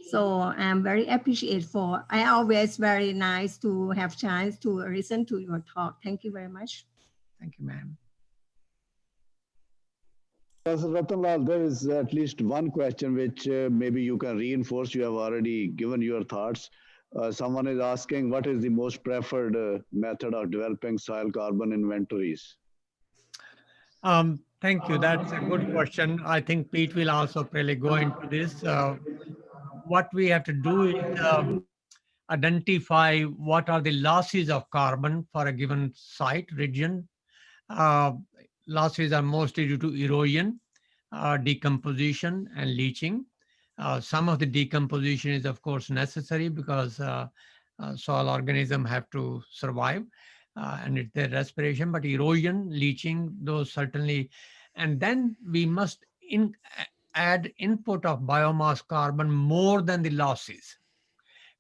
So I'm very appreciative for, I always very nice to have chance to listen to your talk. Thank you very much. Thank you, ma'am. Professor Ratanlal, there is at least one question which maybe you can reinforce. You have already given your thoughts. Someone is asking, what is the most preferred method of developing soil carbon inventories? Thank you. That's a good question. I think Pete will also probably go into this. What we have to do is identify what are the losses of carbon for a given site, region. Losses are mostly due to erosion, decomposition, and leaching. Some of the decomposition is, of course, necessary because soil organisms have to survive and it's their respiration, but erosion, leaching, those certainly. And then we must add input of biomass carbon more than the losses.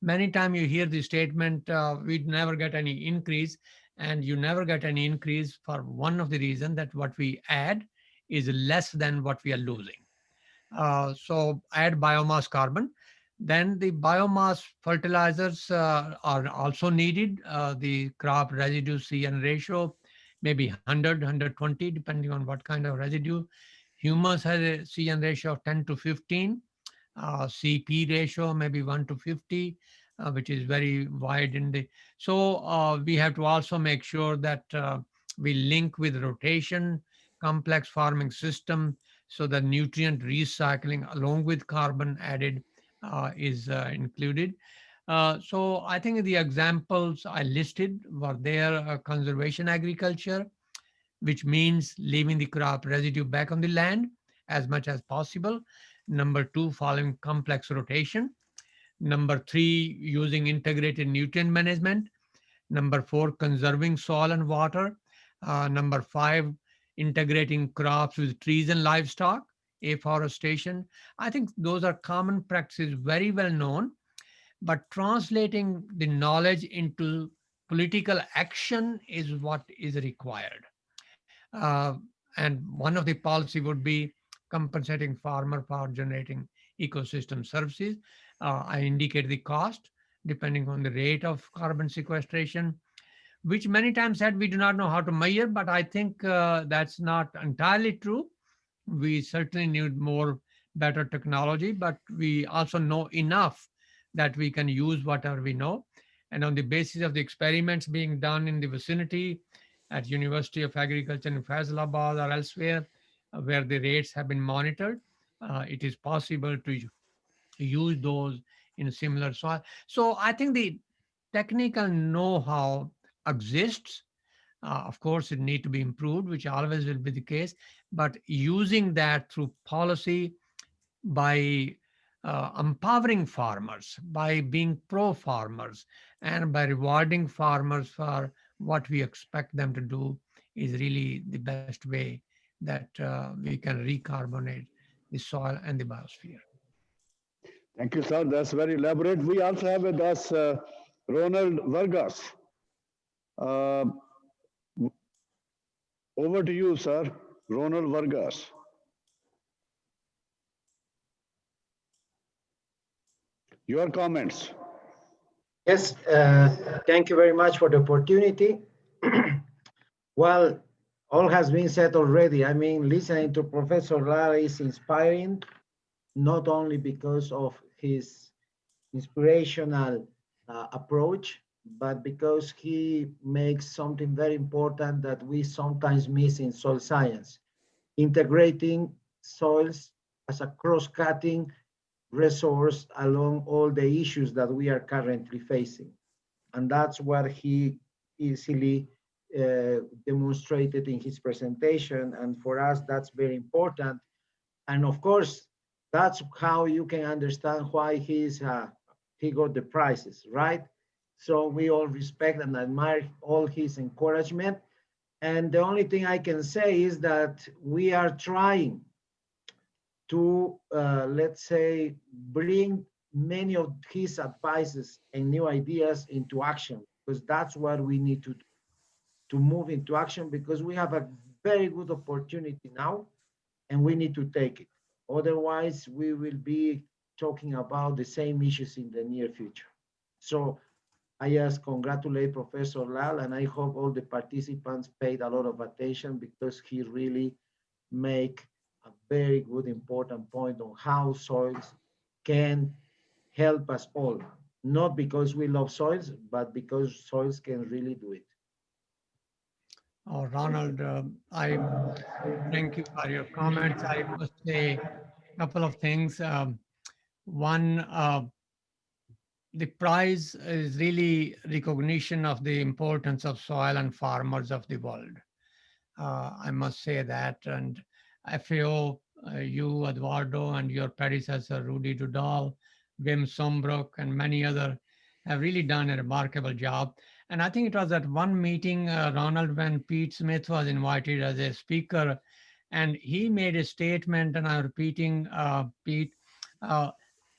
Many times you hear the statement, we'd never get any increase, and you never get any increase for one of the reasons that what we add is less than what we are losing. So add biomass carbon. Then the biomass fertilizers are also needed. The crop residue CN ratio, maybe 100, 120, depending on what kind of residue. Humus has a CN ratio of 10 to 15. CP ratio maybe 1 to 50, which is very wide in the. So we have to also make sure that we link with rotation, complex farming system, so the nutrient recycling along with carbon added is included. So I think the examples I listed were there: conservation agriculture, which means leaving the crop residue back on the land as much as possible. Number two, following complex rotation. Number three, using integrated nutrient management. Number four, conserving soil and water. Number five, integrating crops with trees and livestock, afforestation. I think those are common practices, very well known, but translating the knowledge into political action is what is required. Uh, and one of the policy would be compensating farmer for generating ecosystem services. I indicate the cost depending on the rate of carbon sequestration, which many times said we do not know how to measure, but I think that's not entirely true. We certainly need more better technology, but we also know enough that we can use whatever we know. And on the basis of the experiments being done in the vicinity at University of Agriculture in Faisalabad or elsewhere, where the rates have been monitored, it is possible to use those in similar soil. So I think the technical know-how exists. Of course, it need to be improved, which always will be the case. But using that through policy, by empowering farmers, by being pro-farmers, and by rewarding farmers for what we expect them to do is really the best way that we can recarbonate the soil and the biosphere. Thank you, sir. That's very elaborate. We also have with us Ronald Vargas. Uh, Over to you, sir. Ronald Vargas. Your comments. Yes, thank you very much for the opportunity. Well, all has been said already. I mean, listening to Professor Lara is inspiring, not only because of his inspirational approach, but because he makes something very important that we sometimes miss in soil science, integrating soils as a cross-cutting resource along all the issues that we are currently facing. And that's what he easily demonstrated in his presentation. And for us, that's very important. And of course, that's how you can understand why he got the prizes, right? So we all respect and admire all his encouragement. And the only thing I can say is that we are trying to, let's say, bring many of his advices and new ideas into action, because that's what we need to do, to move into action, because we have a very good opportunity now and we need to take it. Otherwise, we will be talking about the same issues in the near future. So I just congratulate Professor Lal, and I hope all the participants paid a lot of attention, because he really make a very good important point on how soils can help us all, not because we love soils, but because soils can really do it. Oh, Ronald, I thank you for your comments. I must say a couple of things. One, the prize is really recognition of the importance of soil and farmers of the world. I must say that. And FAO, you, Eduardo, and your predecessor, Rudy Dudal, Wim Sombrook, and many other have really done a remarkable job. And I think it was at one meeting, Ronald, when Pete Smith was invited as a speaker, And he made a statement, and I'm repeating, Pete,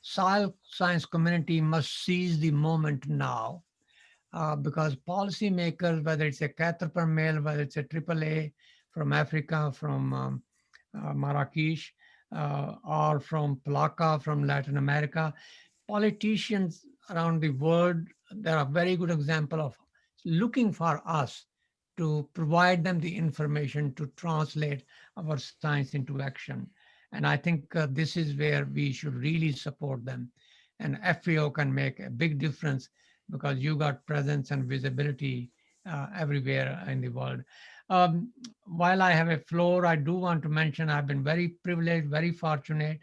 soil science community must seize the moment now, because policymakers, whether it's a Caterpillar mill, whether it's a AAA from Africa, from Marrakesh, or from Plaka from Latin America, politicians around the world, they're a very good example of looking for us to provide them the information to translate our science into action. And I think this is where we should really support them. And FAO can make a big difference because you got presence and visibility everywhere in the world. While I have a floor, I do want to mention I've been very privileged, very fortunate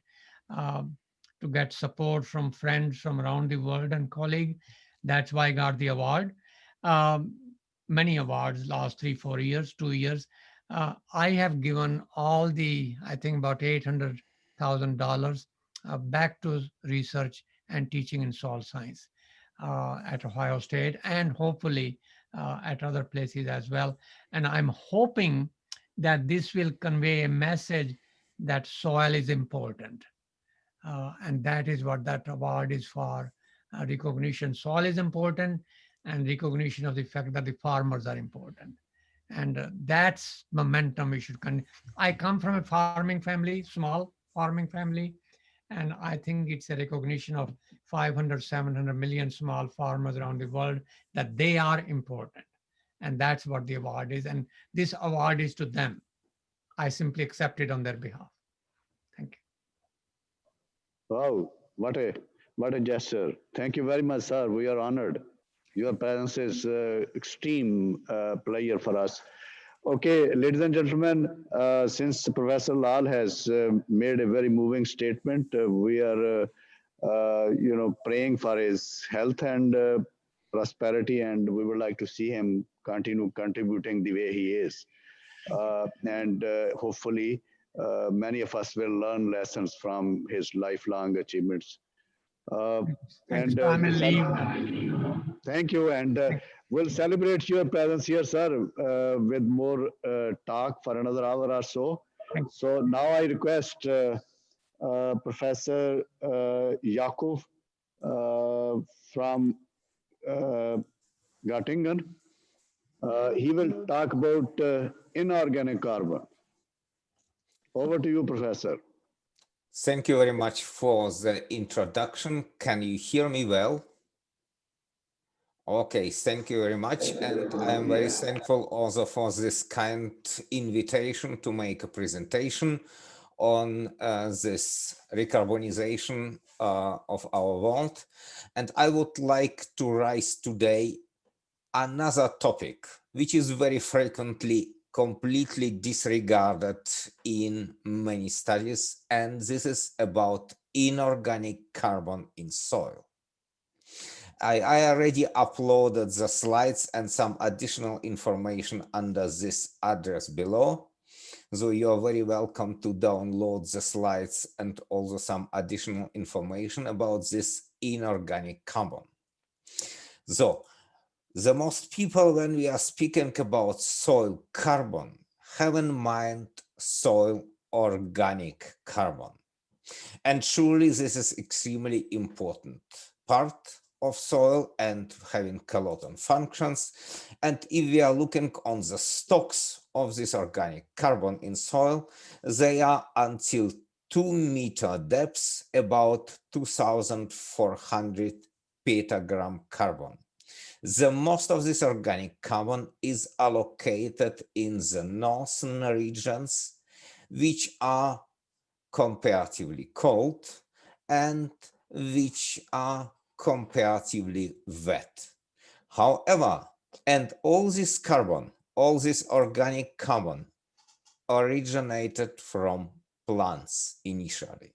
um, to get support from friends from around the world and colleagues. That's why I got the award. Um, Many awards last 3 4 years 2 years. I have given all the, I think about $800,000 back to research and teaching in soil science at Ohio State, and hopefully at other places as well. And I'm hoping that this will convey a message that soil is important. And that is what that award is for. Recognition soil is important, and recognition of the fact that the farmers are important. And that's momentum we should continue. I come from a farming family, small farming family, and I think it's a recognition of 500, 700 million small farmers around the world that they are important. And that's what the award is. And this award is to them. I simply accept it on their behalf. Thank you. Wow, what a gesture. Thank you very much, sir. We are honored. Your presence is extreme player for us. Okay, ladies and gentlemen, since Professor Lal has made a very moving statement, we are, praying for his health and prosperity, and we would like to see him continue contributing the way he is. And hopefully, many of us will learn lessons from his lifelong achievements. Thanks. And I'm in leave now. thank you, and we'll celebrate your presence here, sir, with more talk for another hour or so. Thanks. So now I request Professor Yakov from uh, Göttingen. He will talk about inorganic carbon. Over to you, Professor. Thank you very much for the introduction. Can you hear me well? Okay, thank you very much. And I am very thankful also for this kind invitation to make a presentation on this recarbonization of our world. And I would like to raise today another topic, which is very frequently completely disregarded in many studies, and this is about inorganic carbon in soil. I already uploaded the slides and some additional information under this address below, so you are very welcome to download the slides and also some additional information about this inorganic carbon. So, the most people, when we are speaking about soil carbon, have in mind soil organic carbon. And surely this is extremely important part of soil and having a lot of functions. And if we are looking on the stocks of this organic carbon in soil, they are until 2-meter depths, about 2,400 petagram carbon. The most of this organic carbon is allocated in the northern regions, which are comparatively cold and which are comparatively wet. However, and all this carbon, all this organic carbon originated from plants initially.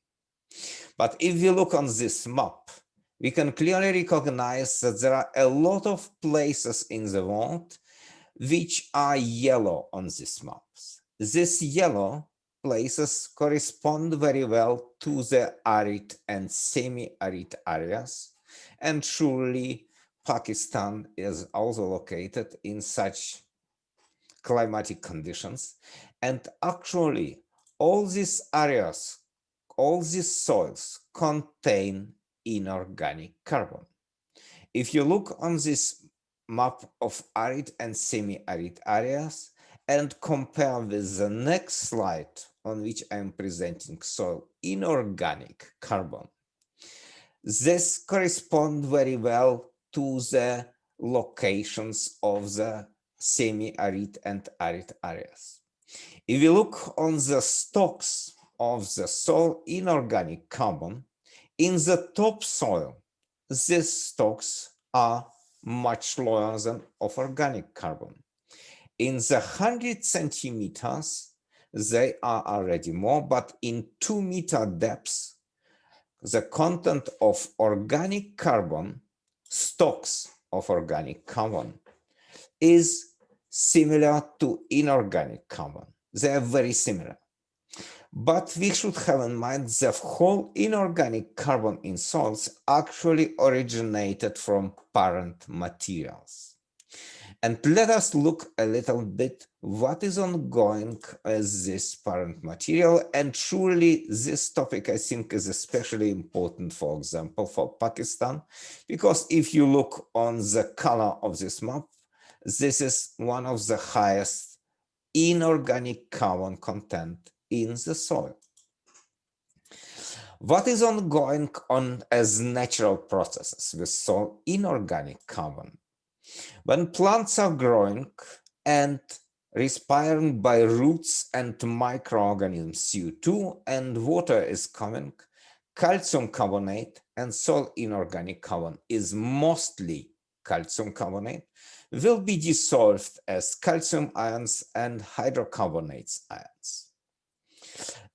But if you look on this map, we can clearly recognize that there are a lot of places in the world which are yellow on these maps. These yellow places correspond very well to the arid and semi-arid areas, and surely Pakistan is also located in such climatic conditions. And actually, all these areas, all these soils contain inorganic carbon. If you look on this map of arid and semi-arid areas and compare with the next slide on which I am presenting soil inorganic carbon, this corresponds very well to the locations of the semi-arid and arid areas. If you look on the stocks of the soil inorganic carbon, in the topsoil, these stocks are much lower than of organic carbon. In the 100 centimeters, they are already more, but in 2-meter depths, the content of organic carbon, stocks of organic carbon, is similar to inorganic carbon. They are very similar. But we should have in mind the whole inorganic carbon in soils actually originated from parent materials. And let us look a little bit what is ongoing as this parent material. And surely this topic, I think, is especially important, for example, for Pakistan, because if you look on the color of this map, this is one of the highest inorganic carbon content in the soil. What is ongoing on as natural processes with soil inorganic carbon? When plants are growing and respiring by roots and microorganisms CO2 and water is coming, calcium carbonate and soil inorganic carbon is mostly calcium carbonate, will be dissolved as calcium ions and hydrocarbonates ions.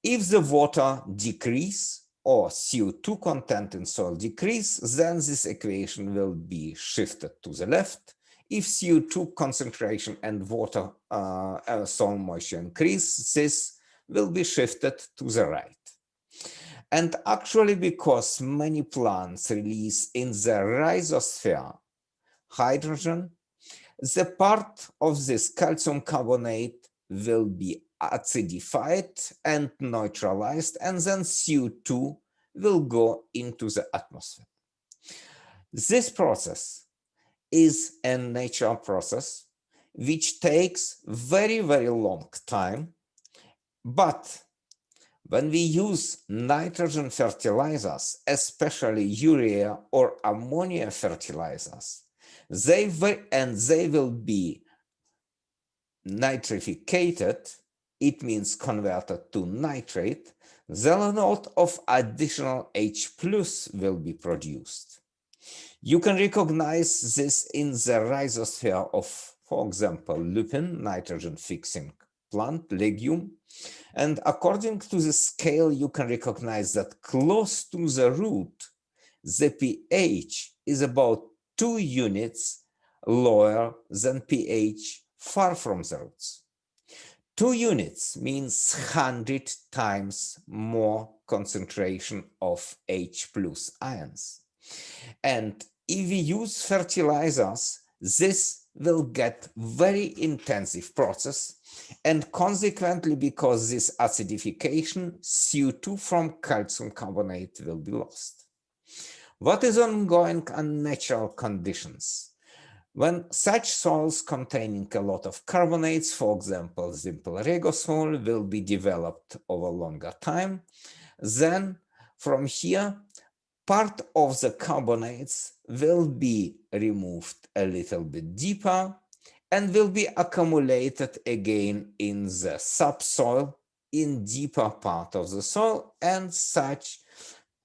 If the water decrease or CO2 content in soil decrease, then this equation will be shifted to the left. If CO2 concentration and water soil moisture increase, this will be shifted to the right. And actually, because many plants release in the rhizosphere hydrogen, the part of this calcium carbonate will be acidified and neutralized, and then CO2 will go into the atmosphere. This process is a natural process which takes very, very long time, but when we use nitrogen fertilizers, especially urea or ammonia fertilizers, they will be nitrificated, it means converted to nitrate, then a lot of additional H+ will be produced. You can recognize this in the rhizosphere of, for example, lupin, nitrogen-fixing plant, legume. And according to the scale, you can recognize that close to the root, the pH is about 2 units lower than pH far from the roots. 2 units means 100 times more concentration of H+ ions. And if we use fertilizers, this will get very intensive process, and consequently, because this acidification, CO2 from calcium carbonate will be lost. What is ongoing on natural conditions? When such soils containing a lot of carbonates, for example, simple rego soil, will be developed over longer time, then from here, part of the carbonates will be removed a little bit deeper and will be accumulated again in the subsoil, in deeper part of the soil, and such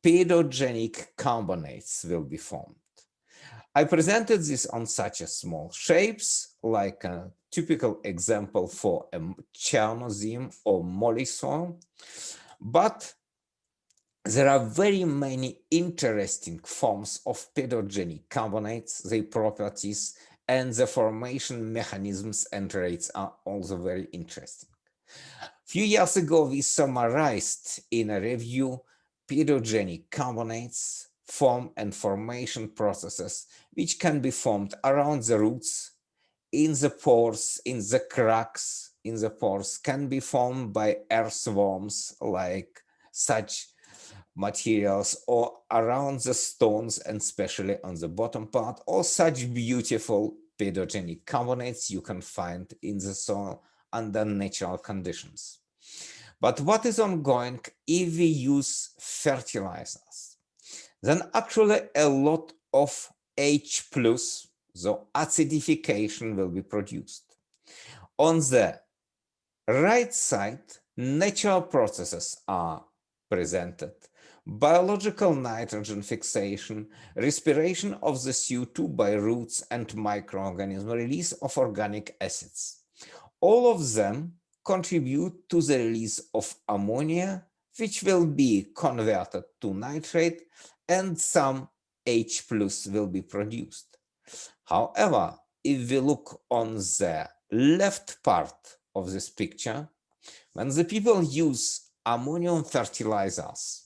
pedogenic carbonates will be formed. I presented this on such a small shapes, like a typical example for a Chernozem or molly soil, but there are very many interesting forms of pedogenic carbonates, their properties, and the formation mechanisms and rates are also very interesting. A few years ago, we summarized in a review pedogenic carbonates, form and formation processes which can be formed around the roots, in the pores, in the cracks, in the pores can be formed by earthworms like such materials, or around the stones and especially on the bottom part, or such beautiful pedogenic carbonates you can find in the soil under natural conditions. But what is ongoing if we use fertilizers? Then actually a lot of H+, so acidification, will be produced. On the right side, natural processes are presented. Biological nitrogen fixation, respiration of the CO2 by roots and microorganisms, release of organic acids. All of them contribute to the release of ammonia, which will be converted to nitrate, and some H+ will be produced. However, if we look on the left part of this picture, when the people use ammonium fertilizers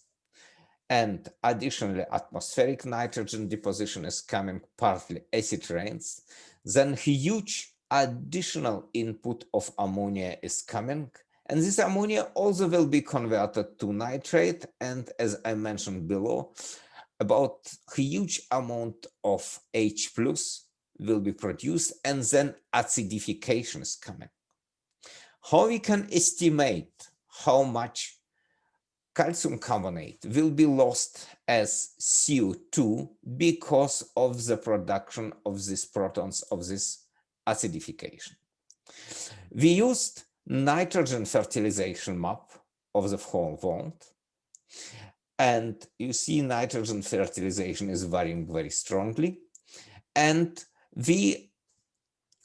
and additionally atmospheric nitrogen deposition is coming, partly acid rains, then huge additional input of ammonia is coming, and this ammonia also will be converted to nitrate, and as I mentioned below, about huge amount of H+ will be produced, and then acidification is coming. How we can estimate how much calcium carbonate will be lost as CO2 because of the production of these protons of this acidification? We used nitrogen fertilization map of the whole world, and you see nitrogen fertilization is varying very strongly, and we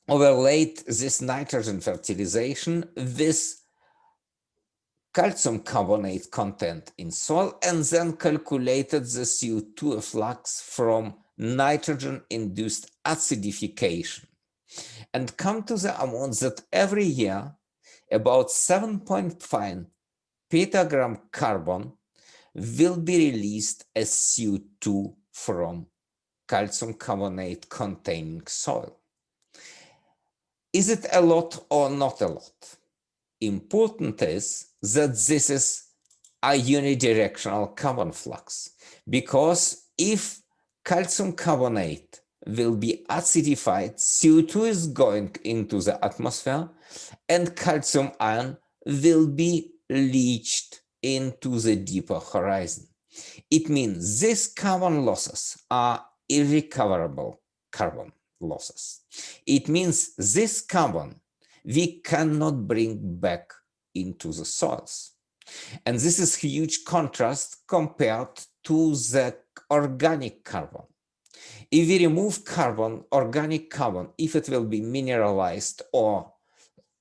overlaid this nitrogen fertilization with calcium carbonate content in soil, and then calculated the CO2 efflux from nitrogen-induced acidification, and come to the amount that every year about 7.5 petagram carbon will be released as CO2 from calcium carbonate containing soil. Is it a lot or not a lot? Important is that this is a unidirectional carbon flux, because if calcium carbonate will be acidified, CO2 is going into the atmosphere, and calcium ion will be leached into the deeper horizon. It means these carbon losses are irrecoverable carbon losses. It means this carbon we cannot bring back into the soils. And this is a huge contrast compared to the organic carbon. If we remove carbon, organic carbon, if it will be mineralized or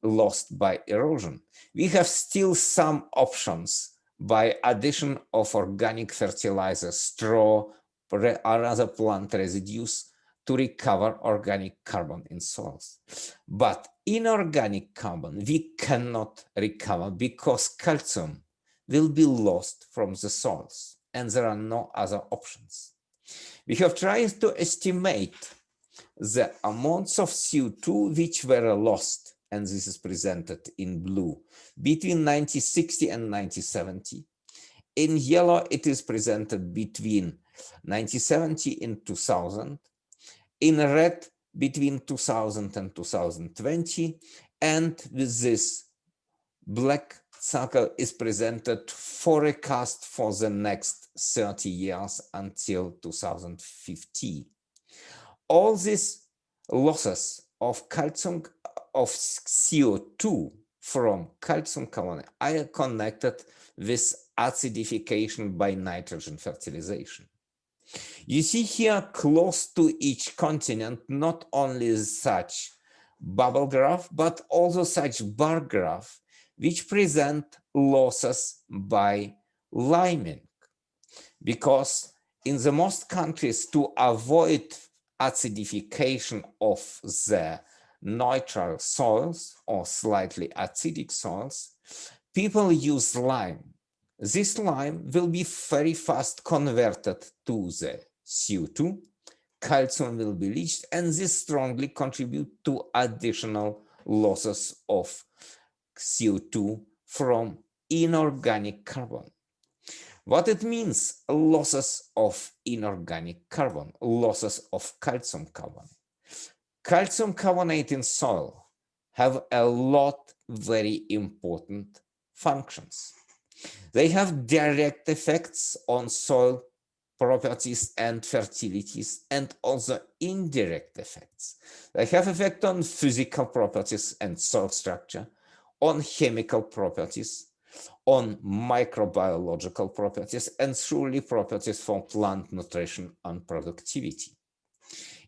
lost by erosion, we have still some options by addition of organic fertilizers, straw, or other plant residues to recover organic carbon in soils. But inorganic carbon we cannot recover because calcium will be lost from the soils, and there are no other options. We have tried to estimate the amounts of CO2 which were lost, and this is presented in blue, between 1960 and 1970. In yellow, it is presented between 1970 and 2000. In red, between 2000 and 2020. And with this black circle is presented forecast for the next 30 years until 2050. All these losses of calcium, of CO2 from calcium carbonate are connected with acidification by nitrogen fertilization. You see here close to each continent, not only such bubble graph, but also such bar graph, which present losses by liming. Because in the most countries, to avoid acidification of the neutral soils or slightly acidic soils, people use lime. This lime will be very fast converted to the CO2, calcium will be leached, and this strongly contribute to additional losses of CO2 from inorganic carbon. What it means? Losses of inorganic carbon, losses of calcium carbonate. Calcium carbonate in soil have a lot very important functions. They have direct effects on soil properties and fertilities, and also indirect effects. They have effect on physical properties and soil structure, on chemical properties, on microbiological properties, and truly properties for plant nutrition and productivity.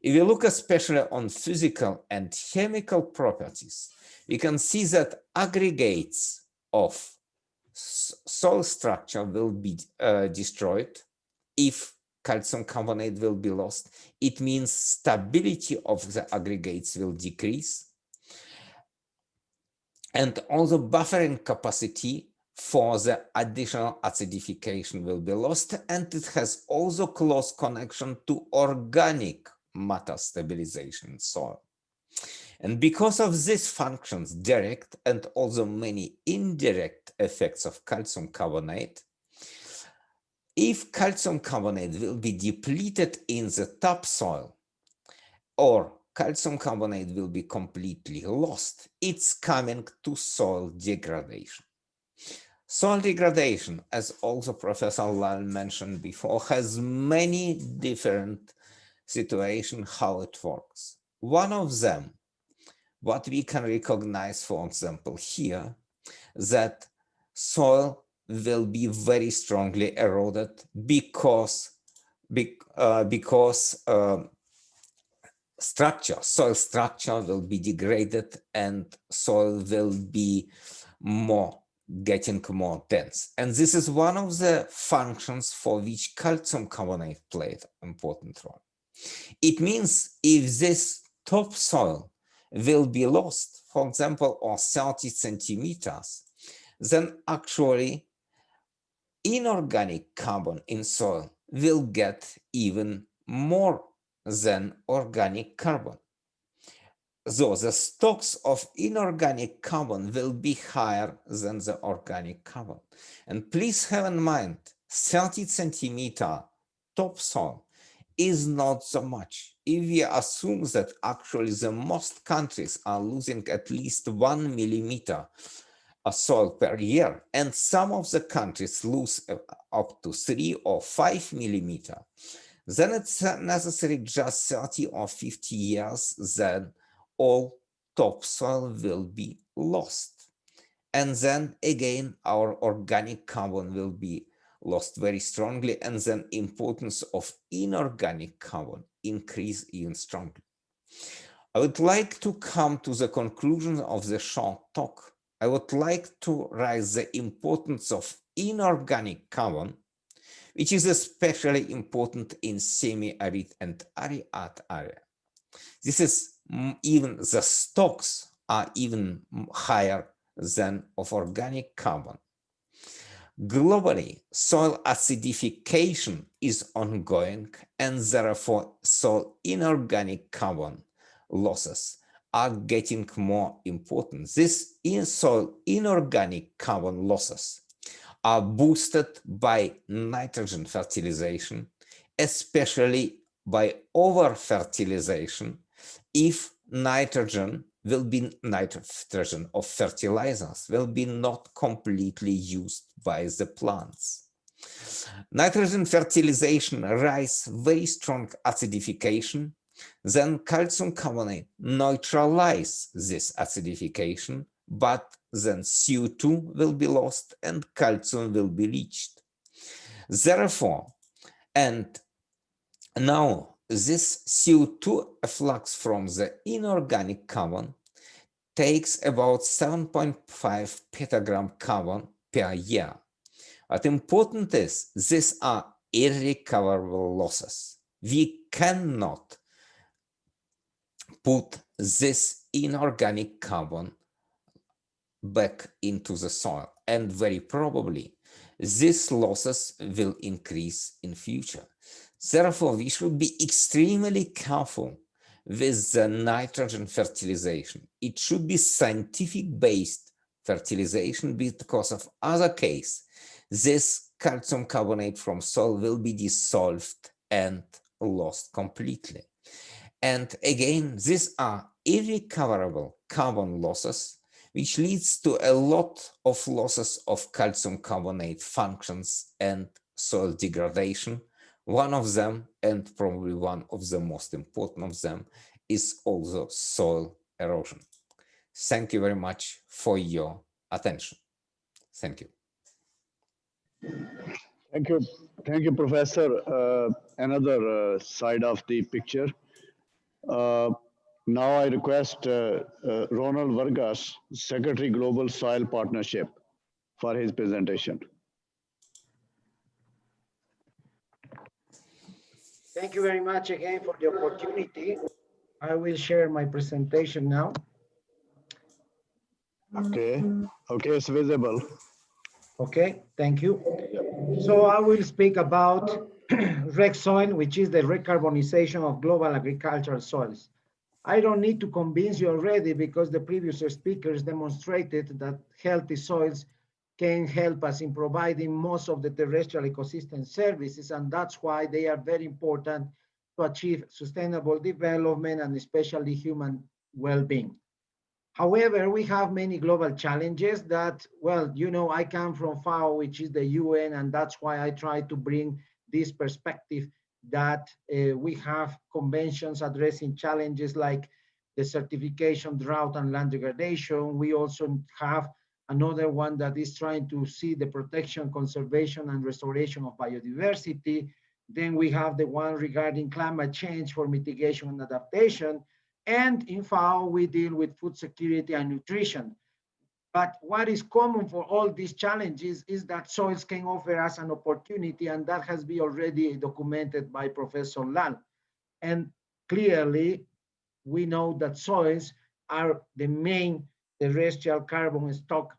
If you look especially on physical and chemical properties, we can see that aggregates of soil structure will be destroyed if calcium carbonate will be lost. It means stability of the aggregates will decrease, and also buffering capacity for the additional acidification will be lost, and it has also close connection to organic matter stabilization in soil. And because of these functions, direct and also many indirect effects of calcium carbonate, if calcium carbonate will be depleted in the topsoil or calcium carbonate will be completely lost, it's coming to soil degradation. Soil degradation, as also Professor Lal mentioned before, has many different situations how it works. One of them, what we can recognize, for example, here, that soil will be very strongly eroded because soil structure will be degraded and soil will be getting more dense. And this is one of the functions for which calcium carbonate played an important role. It means if this topsoil will be lost, for example, or 30 centimeters, then actually inorganic carbon in soil will get even more than organic carbon. So the stocks of inorganic carbon will be higher than the organic carbon. And please have in mind, 30 centimeter topsoil is not so much. If we assume that actually the most countries are losing at least 1 millimeter of soil per year, and some of the countries lose up to 3 or 5 millimeter, then it's necessary just 30 or 50 years, then all topsoil will be lost. And then again, our organic carbon will be lost very strongly, and then importance of inorganic carbon increase even strongly. I would like to come to the conclusion of the short talk. I would like to raise the importance of inorganic carbon, which is especially important in semi-arid and arid area. This is even the stocks are even higher than of organic carbon. Globally, soil acidification is ongoing, and therefore soil inorganic carbon losses are getting more important. These soil inorganic carbon losses are boosted by nitrogen fertilization, especially by over-fertilization, if nitrogen of fertilizers will be not completely used by the plants. Nitrogen fertilization raises very strong acidification, then calcium carbonate neutralizes this acidification, but then CO2 will be lost and calcium will be reached. Therefore, and now this CO2 efflux from the inorganic carbon takes about 7.5 petagram carbon per year. What important is, these are irrecoverable losses. We cannot put this inorganic carbon back into the soil, and very probably these losses will increase in future. Therefore, we should be extremely careful with the nitrogen fertilization. It should be scientific based fertilization because of other case, this calcium carbonate from soil will be dissolved and lost completely. And again, these are irrecoverable carbon losses, which leads to a lot of losses of calcium carbonate functions and soil degradation. One of them, and probably one of the most important of them, is also soil erosion. Thank you very much for your attention. Thank you. Thank you, Professor. Another side of the picture. Now I request Ronald Vargas, Secretary Global Soil Partnership, for his presentation. Thank you very much again for the opportunity. I will share my presentation now. Okay, it's visible. Okay, thank you. So I will speak about RecSoil, which is the recarbonization of global agricultural soils. I don't need to convince you already because the previous speakers demonstrated that healthy soils can help us in providing most of the terrestrial ecosystem services, and that's why they are very important to achieve sustainable development and especially human well-being. However, we have many global challenges that, well, you know, I come from FAO, which is the UN, and that's why I try to bring this perspective that we have conventions addressing challenges like the certification, drought, and land degradation. We also have another one that is trying to see the protection, conservation, and restoration of biodiversity. Then we have the one regarding climate change for mitigation and adaptation. And in FAO, we deal with food security and nutrition. But what is common for all these challenges is that soils can offer us an opportunity, and that has been already documented by Professor Lal. And clearly, we know that soils are the main terrestrial carbon stock.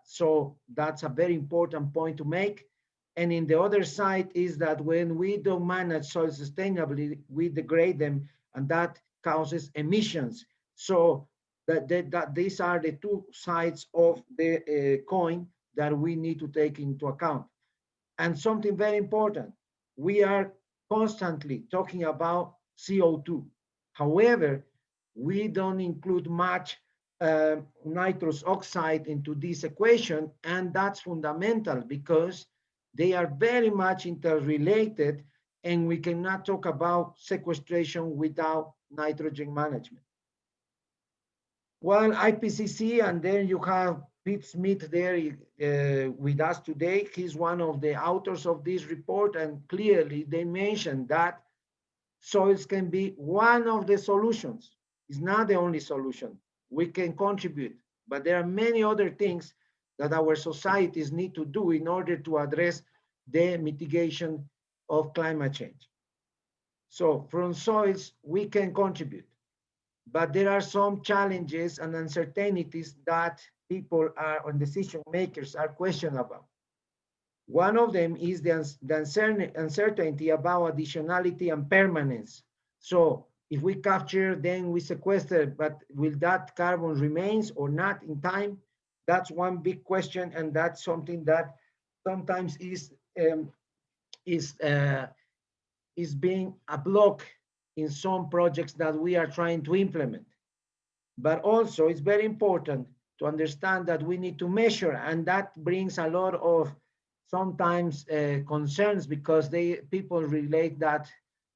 So that's a very important point to make. And in the other side is that when we don't manage soils sustainably, we degrade them, and that causes emissions. So that these are the two sides of the coin that we need to take into account. And something very important, we are constantly talking about CO2. However, we don't include much nitrous oxide into this equation, and that's fundamental because they are very much interrelated, and we cannot talk about sequestration without nitrogen management. Well, IPCC, and then you have Pete Smith there with us today. He's one of the authors of this report, and clearly they mentioned that soils can be one of the solutions. It's not the only solution. We can contribute, but there are many other things that our societies need to do in order to address the mitigation of climate change. So from soils, we can contribute, but there are some challenges and uncertainties that people are, and decision makers are questioning about. One of them is the uncertainty about additionality and permanence. So if we capture, then we sequester, but will that carbon remains or not in time? That's one big question, and that's something that sometimes is being a block in some projects that we are trying to implement. But also it's very important to understand that we need to measure, and that brings a lot of sometimes concerns because people relate that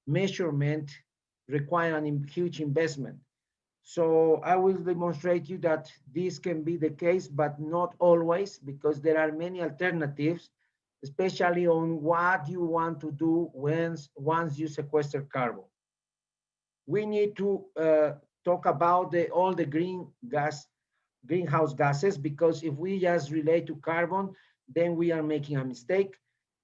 measurement require a huge investment. So I will demonstrate you that this can be the case, but not always, because there are many alternatives, especially on what you want to do once you sequester carbon. We need to talk about all the greenhouse gases, because if we just relate to carbon, then we are making a mistake.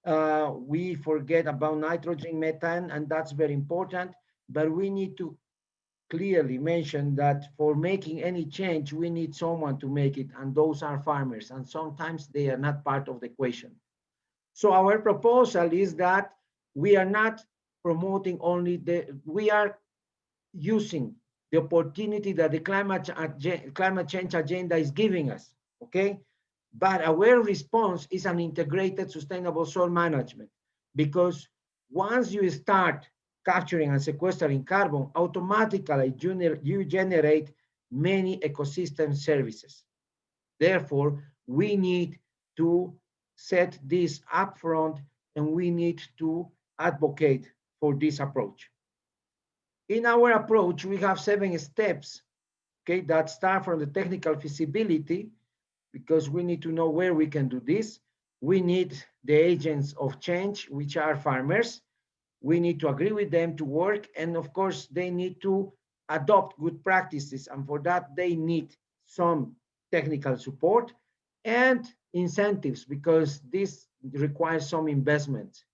We forget about nitrogen, methane, and that's very important. But we need to clearly mention that for making any change, we need someone to make it, and those are farmers, and sometimes they are not part of the equation. So our proposal is that we are not promoting only we are using the opportunity that the climate change agenda is giving us, okay? But our response is an integrated sustainable soil management, because once you start capturing and sequestering carbon, automatically you generate many ecosystem services. Therefore, we need to set this upfront, and we need to advocate for this approach. In our approach, we have 7 steps, okay, that start from the technical feasibility, because we need to know where we can do this. We need the agents of change, which are farmers. We need to agree with them to work, and of course, they need to adopt good practices, and for that, they need some technical support and incentives, because this requires some investment.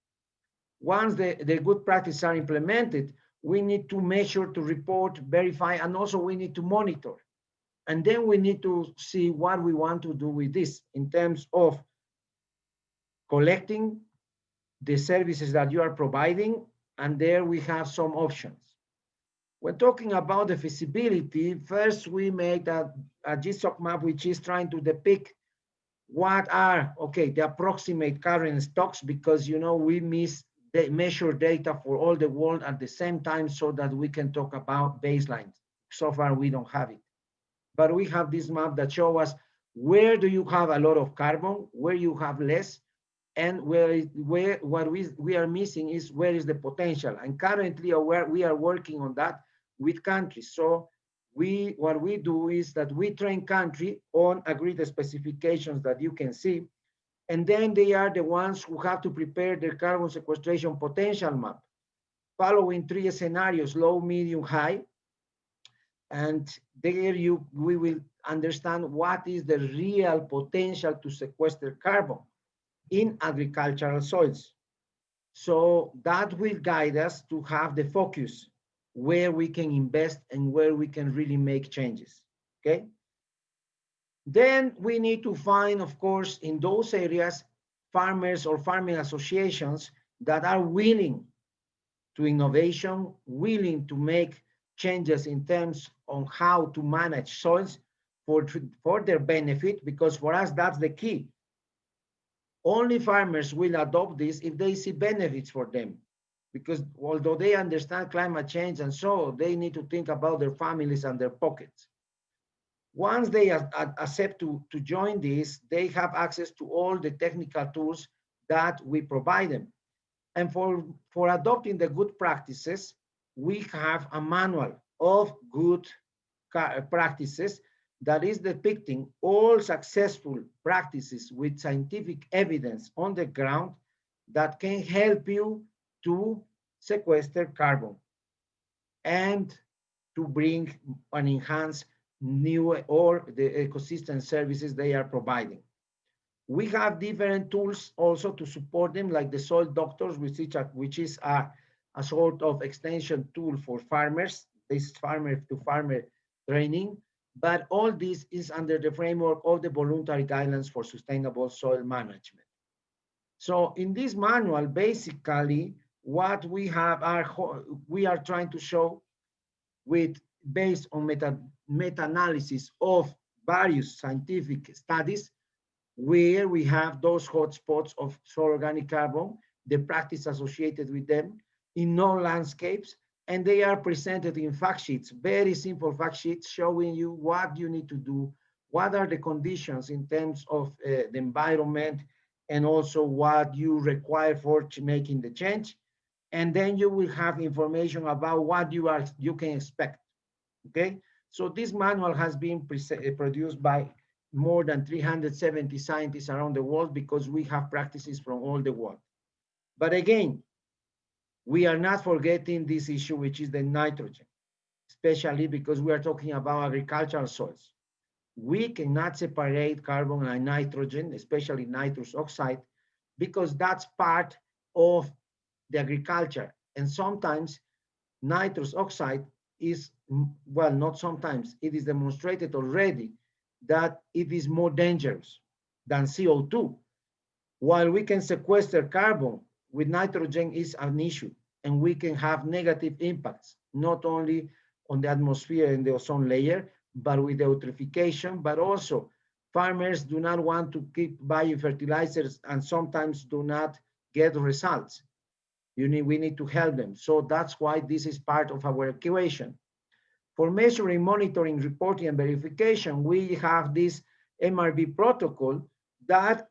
Once the good practices are implemented, we need to measure, to report, verify, and also we need to monitor. And then we need to see what we want to do with this in terms of collecting the services that you are providing, and there we have some options. When talking about the feasibility, first we made a GSOC map, which is trying to depict what are, okay, the approximate current stocks, because, you know, we measure data for all the world at the same time so that we can talk about baselines. So far, we don't have it. But we have this map that shows us where do you have a lot of carbon, where you have less, and what we are missing is where is the potential. And currently, we are working on that with countries. So what we do is that we train country on agreed specifications that you can see, and then they are the ones who have to prepare their carbon sequestration potential map, following 3 scenarios: low, medium, high. And there we will understand what is the real potential to sequester carbon in agricultural soils. So that will guide us to have the focus where we can invest and where we can really make changes, okay? Then we need to find, of course, in those areas, farmers or farming associations that are willing to innovation, willing to make changes in terms on how to manage soils for their benefit, because for us, that's the key. Only farmers will adopt this if they see benefits for them, because although they understand climate change and so, they need to think about their families and their pockets. Once they accept to join this, they have access to all the technical tools that we provide them. And for adopting the good practices, we have a manual of good practices that is depicting all successful practices with scientific evidence on the ground that can help you to sequester carbon and to bring and enhance new or the ecosystem services they are providing. We have different tools also to support them, like the soil doctors, which is a sort of extension tool for farmers. This is farmer-to-farmer training, but all this is under the framework of the voluntary guidelines for sustainable soil management. So in this manual, basically, what we have we are trying to show based on meta-analysis of various scientific studies, where we have those hotspots of soil organic carbon, the practice associated with them in known landscapes, and they are presented in fact sheets, very simple fact sheets showing you what you need to do, what are the conditions in terms of the environment, and also what you require for making the change. And then you will have information about what you can expect, okay? So this manual has been produced by more than 370 scientists around the world, because we have practices from all the world. But again, we are not forgetting this issue, which is the nitrogen, especially because we are talking about agricultural soils. We cannot separate carbon and nitrogen, especially nitrous oxide, because that's part of the agriculture. And sometimes nitrous oxide is, well, not sometimes, it is demonstrated already that it is more dangerous than CO2. While we can sequester carbon, with nitrogen is an issue, and we can have negative impacts, not only on the atmosphere and the ozone layer, but with the eutrophication, but also farmers do not want to keep buying fertilizers and sometimes do not get results. We need to help them. So that's why this is part of our equation. For measuring, monitoring, reporting, and verification, we have this MRV protocol that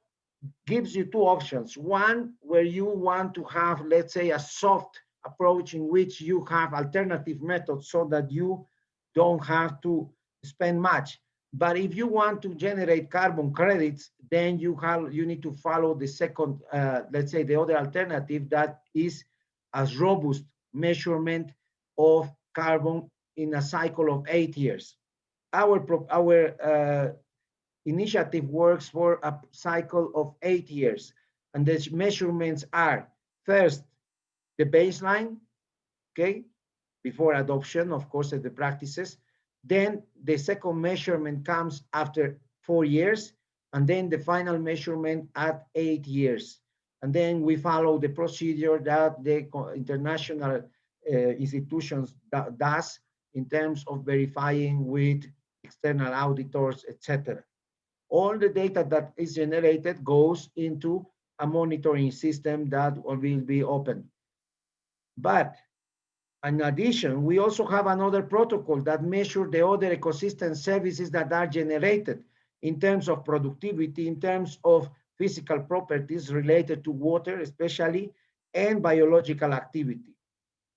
gives you two options. One, where you want to have, let's say, a soft approach in which you have alternative methods so that you don't have to spend much. But if you want to generate carbon credits, then you need to follow the second, let's say, the other alternative that is as robust measurement of carbon in a cycle of 8 years. Our initiative works for a cycle of 8 years, and the measurements are first the baseline, okay, before adoption, of course, of the practices. Then the second measurement comes after 4 years, and then the final measurement at 8 years. And then we follow the procedure that the international institutions does in terms of verifying with external auditors, etc. All the data that is generated goes into a monitoring system that will be open. But in addition, we also have another protocol that measures the other ecosystem services that are generated in terms of productivity, in terms of physical properties related to water, especially, and biological activity.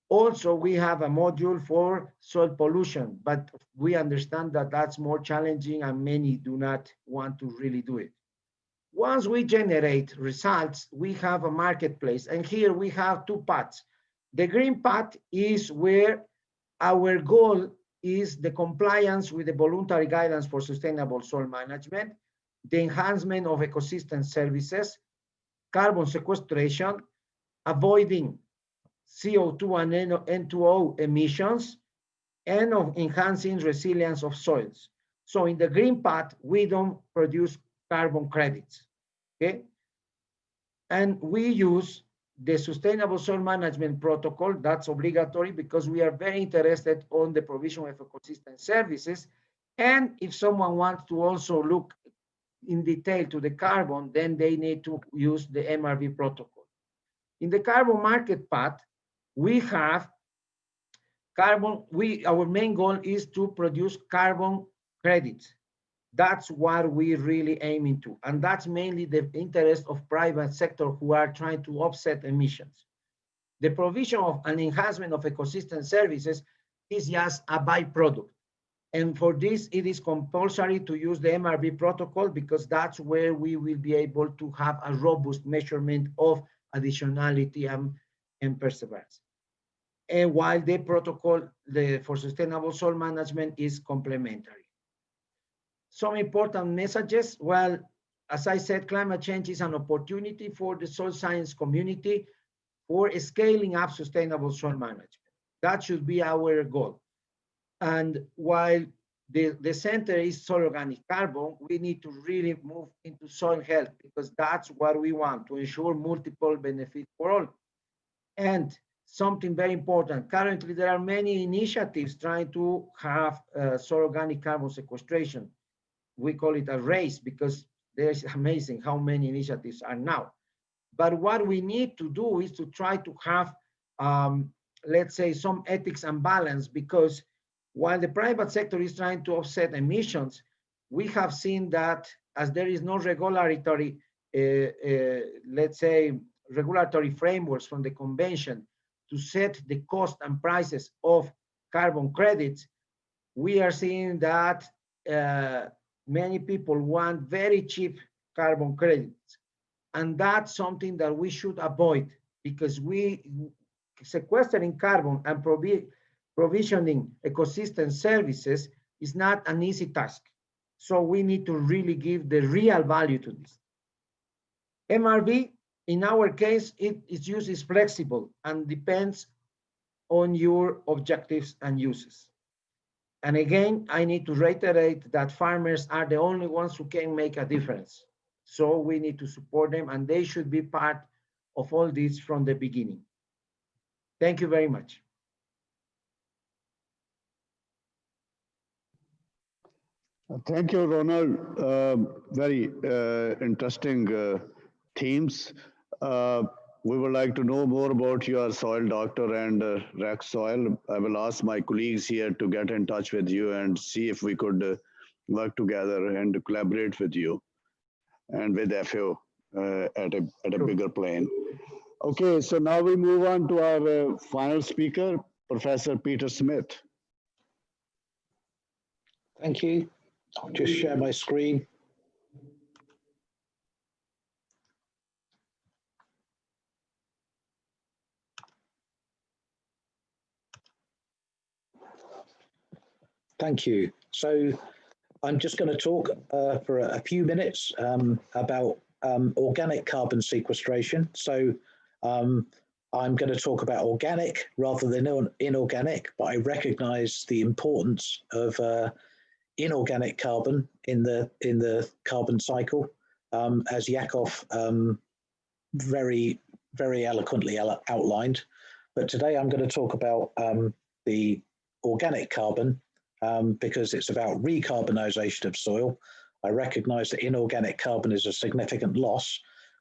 Also, we have a module for soil pollution, but we understand that that's more challenging and many do not want to really do it. Once we generate results, we have a marketplace, and here we have two paths. The green path is where our goal is the compliance with the voluntary guidance for sustainable soil management, the enhancement of ecosystem services, carbon sequestration, avoiding CO2 and N2O emissions, and of enhancing resilience of soils. So in the green path, we don't produce carbon credits, okay? And we use the Sustainable Soil Management Protocol. That's obligatory because we are very interested on the provision of ecosystem services. And if someone wants to also look in detail to the carbon, then they need to use the MRV protocol. In the carbon market path, we have carbon, our main goal is to produce carbon credits. That's what we really aiming to. And that's mainly the interest of private sector who are trying to offset emissions. The provision of an enhancement of ecosystem services is just a byproduct. And for this, it is compulsory to use the MRV protocol because that's where we will be able to have a robust measurement of additionality and perseverance. And while the protocol for sustainable soil management is complementary. Some important messages. Well, as I said, climate change is an opportunity for the soil science community for scaling up sustainable soil management. That should be our goal. And while the center is soil organic carbon, we need to really move into soil health because that's what we want to ensure multiple benefits for all. And something very important, currently there are many initiatives trying to have soil organic carbon sequestration. We call it a race because there's amazing how many initiatives are now. But what we need to do is to try to have, let's say, some ethics and balance because while the private sector is trying to offset emissions, we have seen that as there is no regulatory, let's say, regulatory frameworks from the convention to set the cost and prices of carbon credits, we are seeing that many people want very cheap carbon credits. And that's something that we should avoid because sequestering carbon and provisioning ecosystem services is not an easy task. So we need to really give the real value to this. MRV, in our case, its use is flexible and depends on your objectives and uses. And again, I need to reiterate that farmers are the only ones who can make a difference. So we need to support them and they should be part of all this from the beginning. Thank you very much. Thank you, Ronald. Very interesting themes. Uh, we would like to know more about your soil doctor and Rex Soil. I will ask my colleagues here to get in touch with you and see if we could work together and collaborate with you and with FAO at a bigger plane. Okay, so now we move on to our final speaker, Professor Peter Smith. Thank you. I'll just share my screen. Thank you. So I'm just going to talk for a few minutes about organic carbon sequestration. So I'm going to talk about organic rather than inorganic, but I recognize the importance of inorganic carbon in the carbon cycle, as Yakov very eloquently outlined. But today I'm going to talk about the organic carbon because it's about recarbonization of soil. I recognize that inorganic carbon is a significant loss,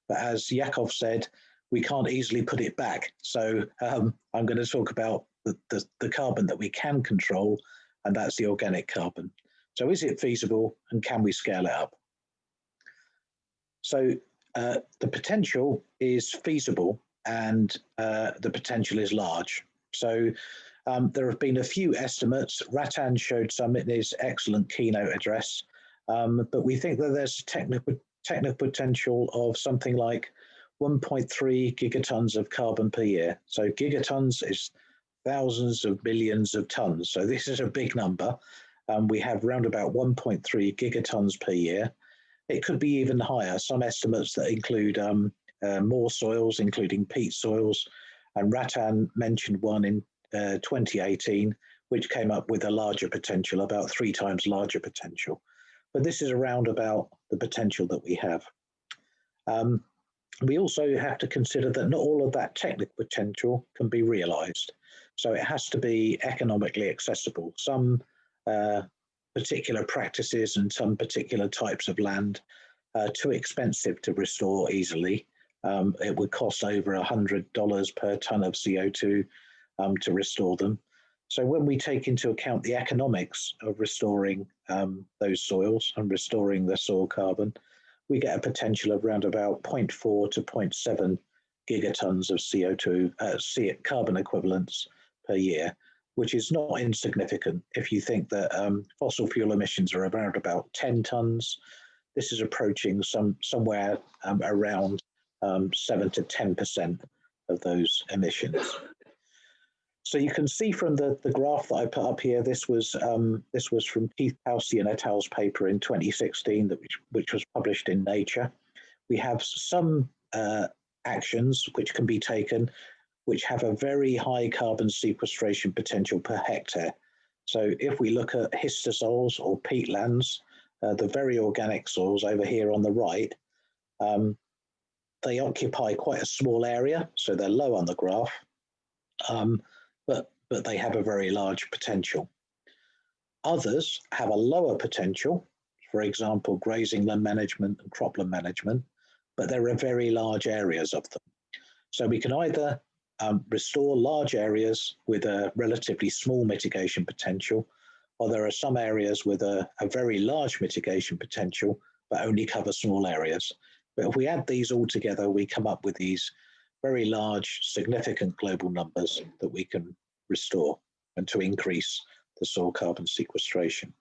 but as Yakov said, we can't easily put it back. So I'm going to talk about the carbon that we can control, and that's the organic carbon. So is it feasible and can we scale it up? So the potential is feasible and the potential is large. So there have been a few estimates. Ratan showed some in his excellent keynote address, but we think that there's technical potential of something like 1.3 gigatons of carbon per year. So gigatons is thousands of millions of tons. So this is a big number. We have around about 1.3 gigatons per year. It could be even higher. Some estimates that include more soils, including peat soils. And Ratan mentioned one in 2018, which came up with a larger potential, about 3 times larger potential. But this is around about the potential that we have. We also have to consider that not all of that technical potential can be realized. So it has to be economically accessible. Some particular practices and some particular types of land are too expensive to restore easily. It would cost over $100 per ton of CO2 to restore them. So when we take into account the economics of restoring those soils and restoring the soil carbon, we get a potential of around about 0.4 to 0.7 gigatons of CO2 carbon equivalents per year, which is not insignificant. If you think that fossil fuel emissions are around about 10 tons, this is approaching somewhere around 7 to 10% of those emissions. So you can see from the graph that I put up here, this was from Keith Palsy and et al.'s paper in 2016, which was published in Nature. We have some actions which can be taken, which have a very high carbon sequestration potential per hectare. So if we look at histosols or peatlands, the very organic soils over here on the right, they occupy quite a small area, so they're low on the graph. But they have a very large potential. Others have a lower potential, for example, grazing land management and cropland management, but there are very large areas of them. So we can either restore large areas with a relatively small mitigation potential, or there are some areas with a very large mitigation potential, but only cover small areas. But if we add these all together, we come up with these very large, significant global numbers that we can restore and to increase the soil carbon sequestration.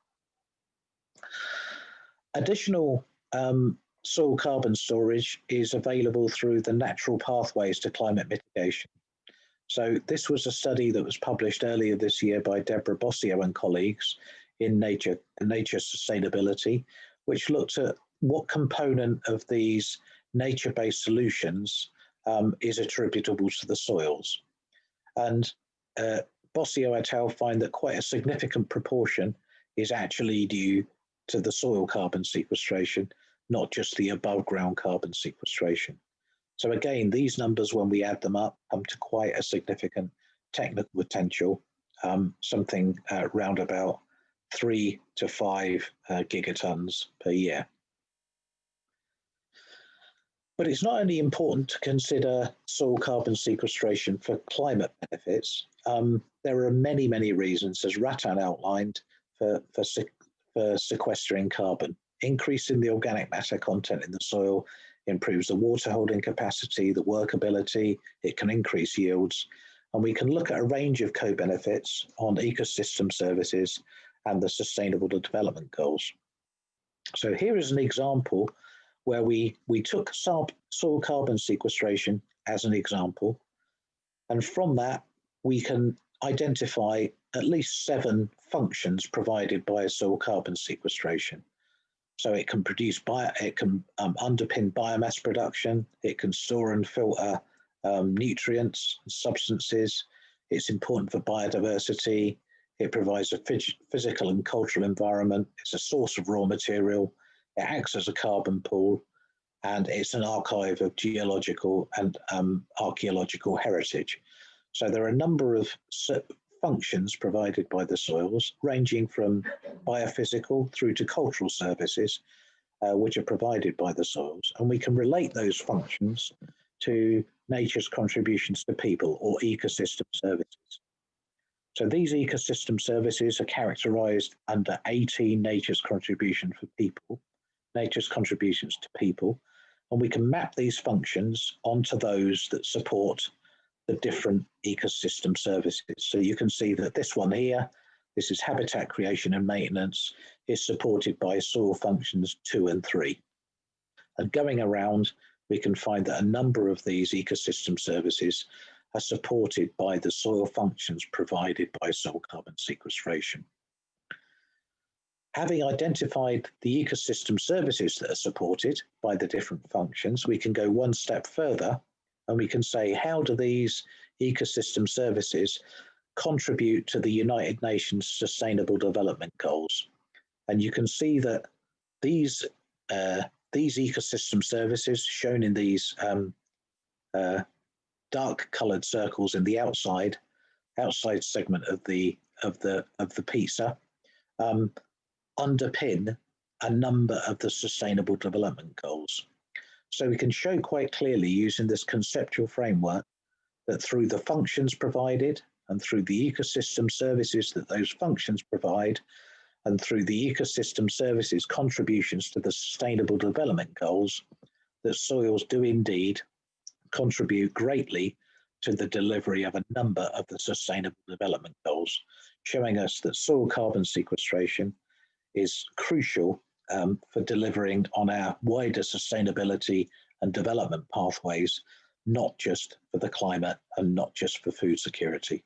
Additional soil carbon storage is available through the natural pathways to climate mitigation. So this was a study that was published earlier this year by Deborah Bossio and colleagues in Nature Sustainability, which looked at what component of these nature-based solutions is attributable to the soils. And Bossio et al. Find that quite a significant proportion is actually due to the soil carbon sequestration, not just the above ground carbon sequestration. So again, these numbers, when we add them up, come to quite a significant technical potential, something around about 3 to 5 gigatons per year. But it's not only important to consider soil carbon sequestration for climate benefits. There are many, many reasons, as Ratan outlined, for sequestering carbon. Increasing the organic matter content in the soil improves the water holding capacity, the workability, it can increase yields, and we can look at a range of co-benefits on ecosystem services and the Sustainable Development Goals. So here is an example where we took soil carbon sequestration as an example, and from that we can identify at least 7 functions provided by soil carbon sequestration. So it can produce underpin biomass production, it can store and filter nutrients, substances, it's important for biodiversity, it provides a physical and cultural environment, it's a source of raw material, it acts as a carbon pool, and it's an archive of geological and archaeological heritage. So there are a number of functions provided by the soils, ranging from biophysical through to cultural services, which are provided by the soils. And we can relate those functions to nature's contributions to people, or ecosystem services. So these ecosystem services are characterized under 18 nature's contributions for people, nature's contributions to people, and we can map these functions onto those that support the different ecosystem services. So you can see that this one here, this is habitat creation and maintenance, is supported by soil functions 2 and 3. And going around, we can find that a number of these ecosystem services are supported by the soil functions provided by soil carbon sequestration. Having identified the ecosystem services that are supported by the different functions, we can go one step further and we can say, how do these ecosystem services contribute to the United Nations Sustainable Development Goals? And you can see that these ecosystem services shown in these dark coloured circles in the outside segment of the pizza underpin a number of the Sustainable Development Goals. So we can show quite clearly using this conceptual framework that through the functions provided and through the ecosystem services that those functions provide and through the ecosystem services contributions to the Sustainable Development Goals, that soils do indeed contribute greatly to the delivery of a number of the Sustainable Development Goals, showing us that soil carbon sequestration is crucial for delivering on our wider sustainability and development pathways, not just for the climate and not just for food security.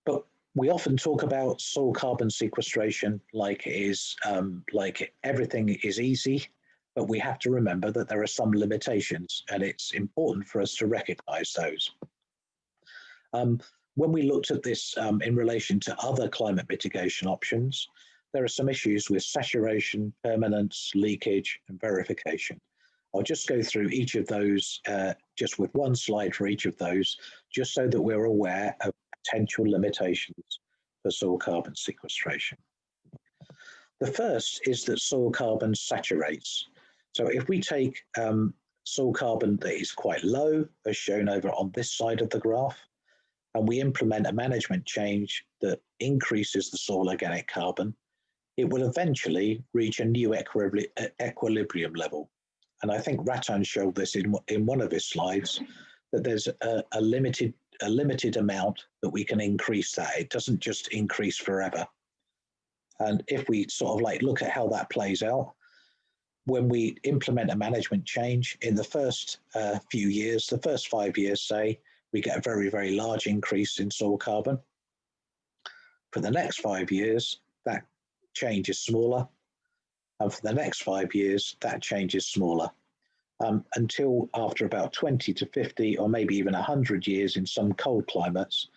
But we often talk about soil carbon sequestration like everything is easy, but we have to remember that there are some limitations, and it's important for us to recognize those. When we looked at this in relation to other climate mitigation options, there are some issues with saturation, permanence, leakage, and verification. I'll just go through each of those just with one slide for each of those, just so that we're aware of potential limitations for soil carbon sequestration. The first is that soil carbon saturates. So if we take soil carbon that is quite low, as shown over on this side of the graph, and we implement a management change that increases the soil organic carbon, it will eventually reach a new equilibrium level. And I think Ratan showed this in one of his slides, that there's a limited amount that we can increase that. It doesn't just increase forever. And if we sort of look at how that plays out, when we implement a management change in the first few years, the first 5 years, say, we get a very, very large increase in soil carbon. For the next 5 years, that change is smaller. And for the next 5 years, that change is smaller. Until after about 20 to 50 or maybe even 100 years in some cold climates,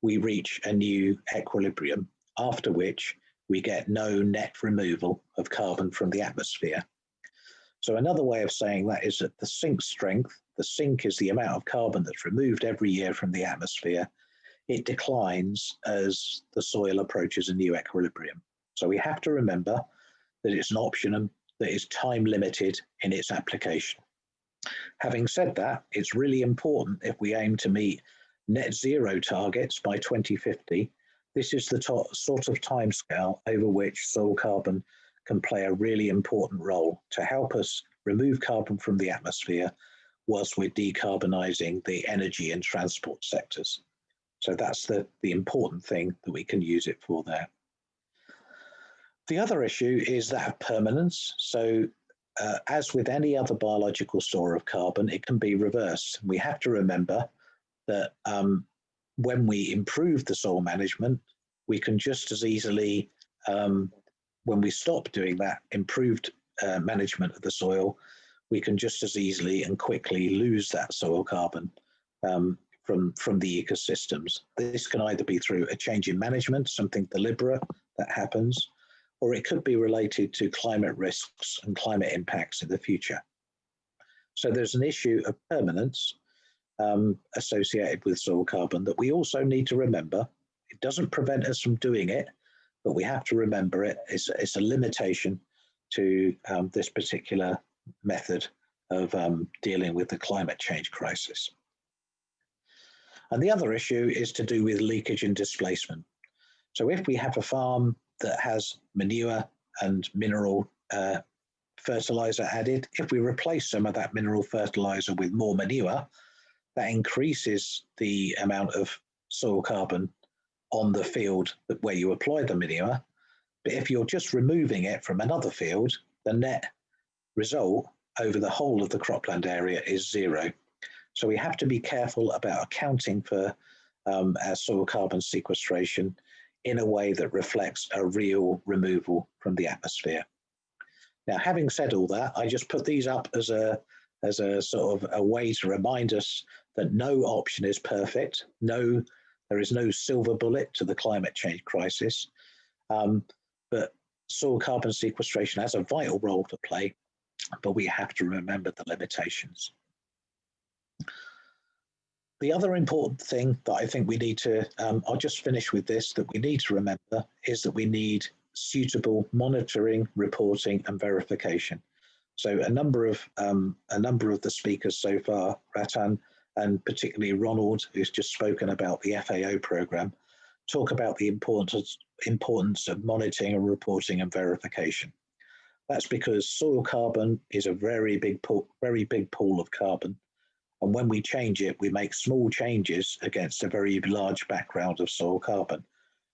we reach a new equilibrium, after which we get no net removal of carbon from the atmosphere. So another way of saying that is that the sink strength, the sink is the amount of carbon that's removed every year from the atmosphere, it declines as the soil approaches a new equilibrium. So we have to remember that it's an option that is time limited in its application. Having said that, it's really important if we aim to meet net zero targets by 2050. This is the sort of timescale over which soil carbon can play a really important role to help us remove carbon from the atmosphere whilst we're decarbonising the energy and transport sectors. So that's the important thing that we can use it for there. The other issue is that of permanence. So as with any other biological store of carbon, it can be reversed. We have to remember that when we improve the soil management, we can just as easily, when we stop doing that improved management of the soil, we can just as easily and quickly lose that soil carbon from the ecosystems. This can either be through a change in management, something deliberate that happens, or it could be related to climate risks and climate impacts in the future. So there's an issue of permanence associated with soil carbon that we also need to remember. It doesn't prevent us from doing it, but we have to remember it. It's a limitation to this particular method of dealing with the climate change crisis. And the other issue is to do with leakage and displacement. So if we have a farm that has manure and mineral fertilizer added, if we replace some of that mineral fertilizer with more manure, that increases the amount of soil carbon on the field where you apply the manure. But if you're just removing it from another field, the net result over the whole of the cropland area is zero. So we have to be careful about accounting for our soil carbon sequestration in a way that reflects a real removal from the atmosphere. Now, having said all that, I just put these up as a sort of a way to remind us that no option is perfect. No, there is no silver bullet to the climate change crisis, but soil carbon sequestration has a vital role to play, but we have to remember the limitations. The other important thing that I think we need to, I'll just finish with this, that we need to remember is that we need suitable monitoring, reporting and verification. So a number of the speakers so far, Ratan and particularly Ronald, who's just spoken about the FAO program, talk about the importance of monitoring and reporting and verification. That's because soil carbon is a very big pool of carbon. And when we change it, we make small changes against a very large background of soil carbon.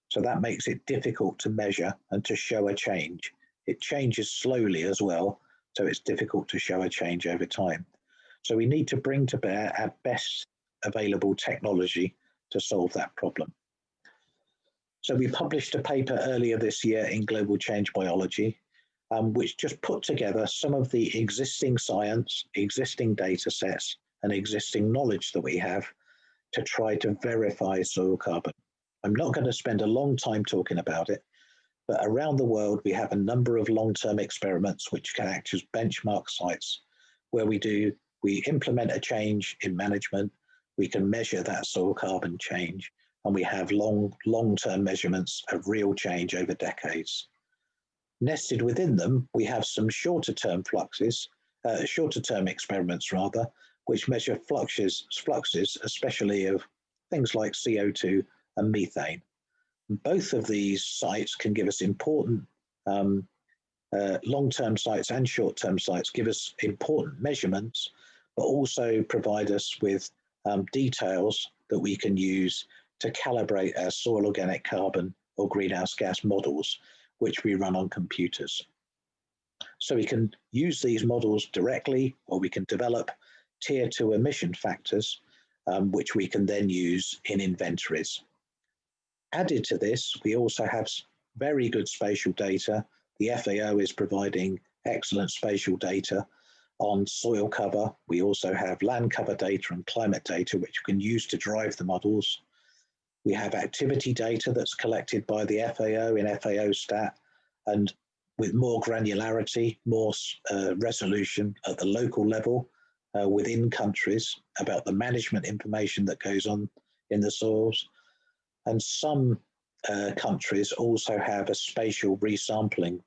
So that makes it difficult to measure and to show a change. It changes slowly as well, so it's difficult to show a change over time. So we need to bring to bear our best available technology to solve that problem. So we published a paper earlier this year in Global Change Biology, which just put together some of the existing science, existing data sets, and existing knowledge that we have to try to verify soil carbon. I'm not going to spend a long time talking about it, but around the world we have a number of long-term experiments which can act as benchmark sites where we implement a change in management, we can measure that soil carbon change, and we have long-term measurements of real change over decades. Nested within them, we have some shorter-term experiments rather, which measure fluxes, especially of things like CO2 and methane. Both of these sites can give us important long-term sites and short-term sites, give us important measurements, but also provide us with details that we can use to calibrate our soil organic carbon or greenhouse gas models, which we run on computers. So we can use these models directly, or we can develop tier 2 emission factors, which we can then use in inventories. Added to this, we also have very good spatial data. The FAO is providing excellent spatial data on soil cover. We also have land cover data and climate data, which we can use to drive the models. We have activity data that's collected by the FAO in FAO Stat, and with more granularity, more resolution at the local level within countries about the management information that goes on in the soils. And some countries also have a spatial resampling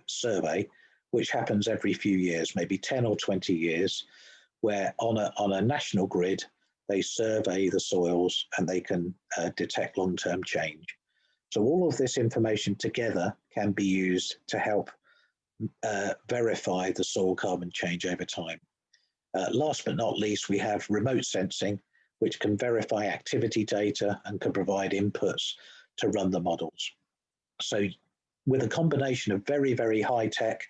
survey, which happens every few years, maybe 10 or 20 years, where on a national grid, they survey the soils and they can detect long-term change. So all of this information together can be used to help verify the soil carbon change over time. Last but not least, we have remote sensing, which can verify activity data and can provide inputs to run the models. So with a combination of very, very high tech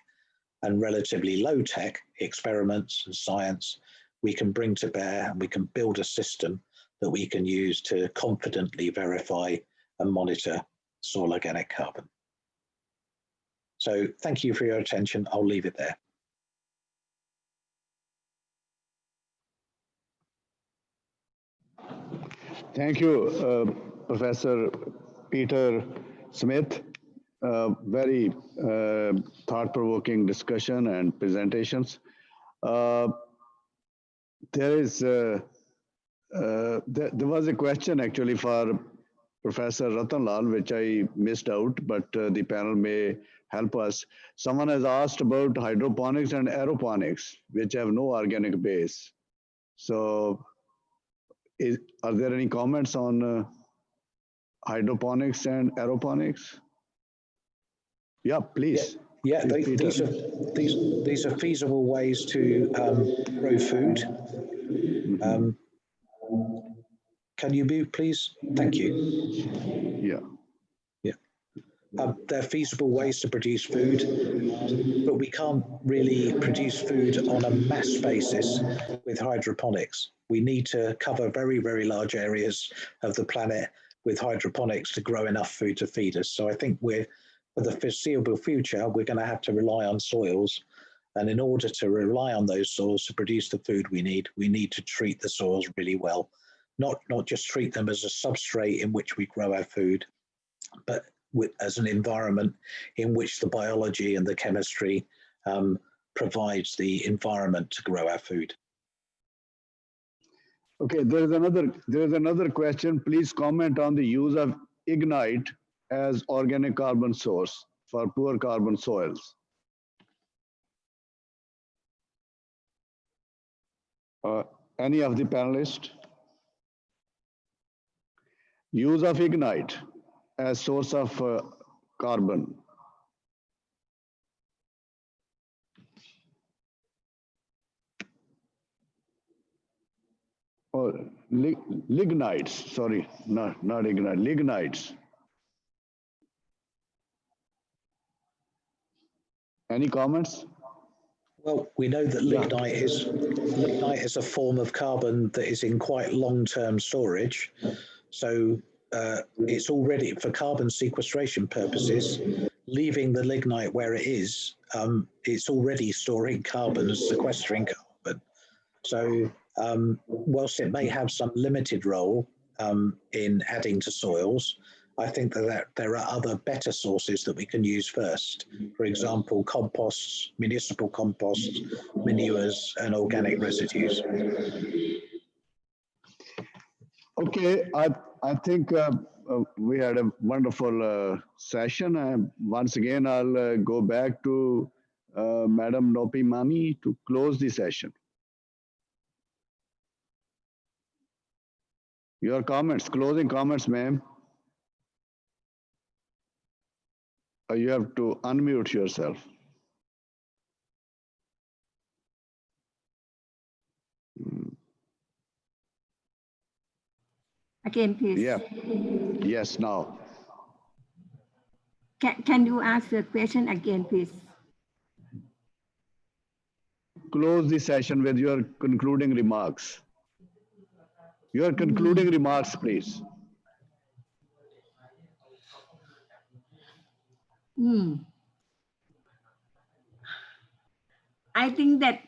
and relatively low tech experiments and science, we can bring to bear and we can build a system that we can use to confidently verify and monitor soil organic carbon. So thank you for your attention. I'll leave it there. Thank you, Professor Peter Smith. Very thought-provoking discussion and presentations. There was a question actually for Professor Ratanlal, which I missed out, but the panel may help us. Someone has asked about hydroponics and aeroponics, which have no organic base. So are there any comments on hydroponics and aeroponics? Yeah, please. Yeah, these are feasible ways to grow food. Can you mute, please? Thank you. Yeah. They're feasible ways to produce food, but we can't really produce food on a mass basis with hydroponics. We need to cover very, very large areas of the planet with hydroponics to grow enough food to feed us. So I think for the foreseeable future, we're going to have to rely on soils. And in order to rely on those soils to produce the food we need to treat the soils really well. Not just treat them as a substrate in which we grow our food, but as an environment in which the biology and the chemistry provides the environment to grow our food. Okay, there is another question. Please comment on the use of Ignite as organic carbon source for poor carbon soils. Any of the panelists? Use of Ignite as source of carbon. Oh, lignites, sorry, not Ignite, lignites. Any comments? Well, we know that lignite is a form of carbon that is in quite long-term storage. So it's already, for carbon sequestration purposes, leaving the lignite where it is, it's already storing carbon and sequestering carbon. So whilst it may have some limited role in adding to soils, I think that there are other better sources that we can use first. For example, composts, municipal composts, manures, and organic residues. Okay, I think we had a wonderful session. Once again, I'll go back to Madam Nopi Mani to close the session. Your comments, closing comments, ma'am. You have to unmute yourself. Again, please. Yeah. Yes, now. Can you ask the question again, please? Close the session with your concluding remarks. Your concluding remarks, please. I think that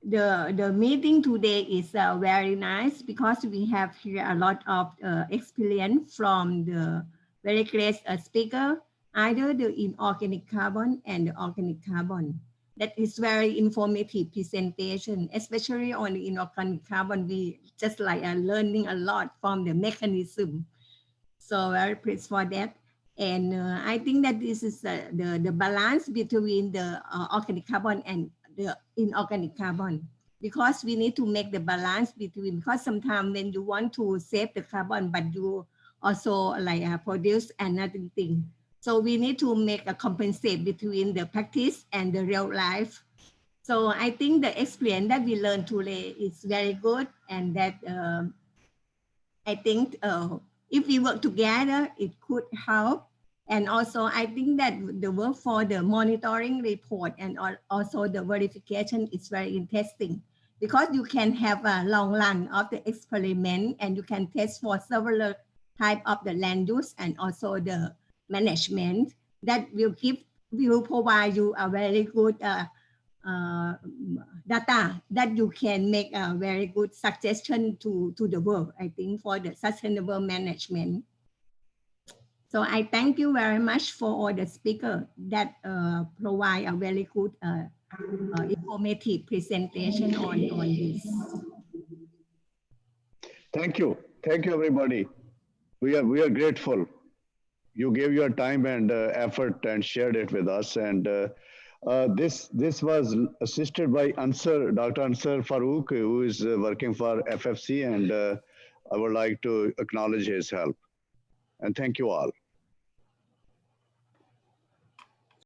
the meeting today is very nice because we have here a lot of experience from the very great speaker, either the inorganic carbon and the organic carbon. That is very informative presentation, especially on the inorganic carbon. We just like learning a lot from the mechanism. So very pleased for that. And I think that this is the balance between the organic carbon and the inorganic carbon, because we need to make the balance between, because sometimes when you want to save the carbon, but you also like produce another thing. So we need to make a compensate between the practice and the real life. So I think the experience that we learned today is very good, and that I think if we work together, it could help. And also, I think that the work for the monitoring report and also the verification is very interesting, because you can have a long run of the experiment and you can test for several type of the land use and also the management that will provide you a very good data that you can make a very good suggestion to the world, I think, for the sustainable management. So I thank you very much for all the speakers that provide a very good informative presentation on this. Thank you. Thank you, everybody. We are grateful. You gave your time and effort and shared it with us. And this was assisted by Dr. Ansar Farouk, who is working for FFC, and I would like to acknowledge his help. And thank you all.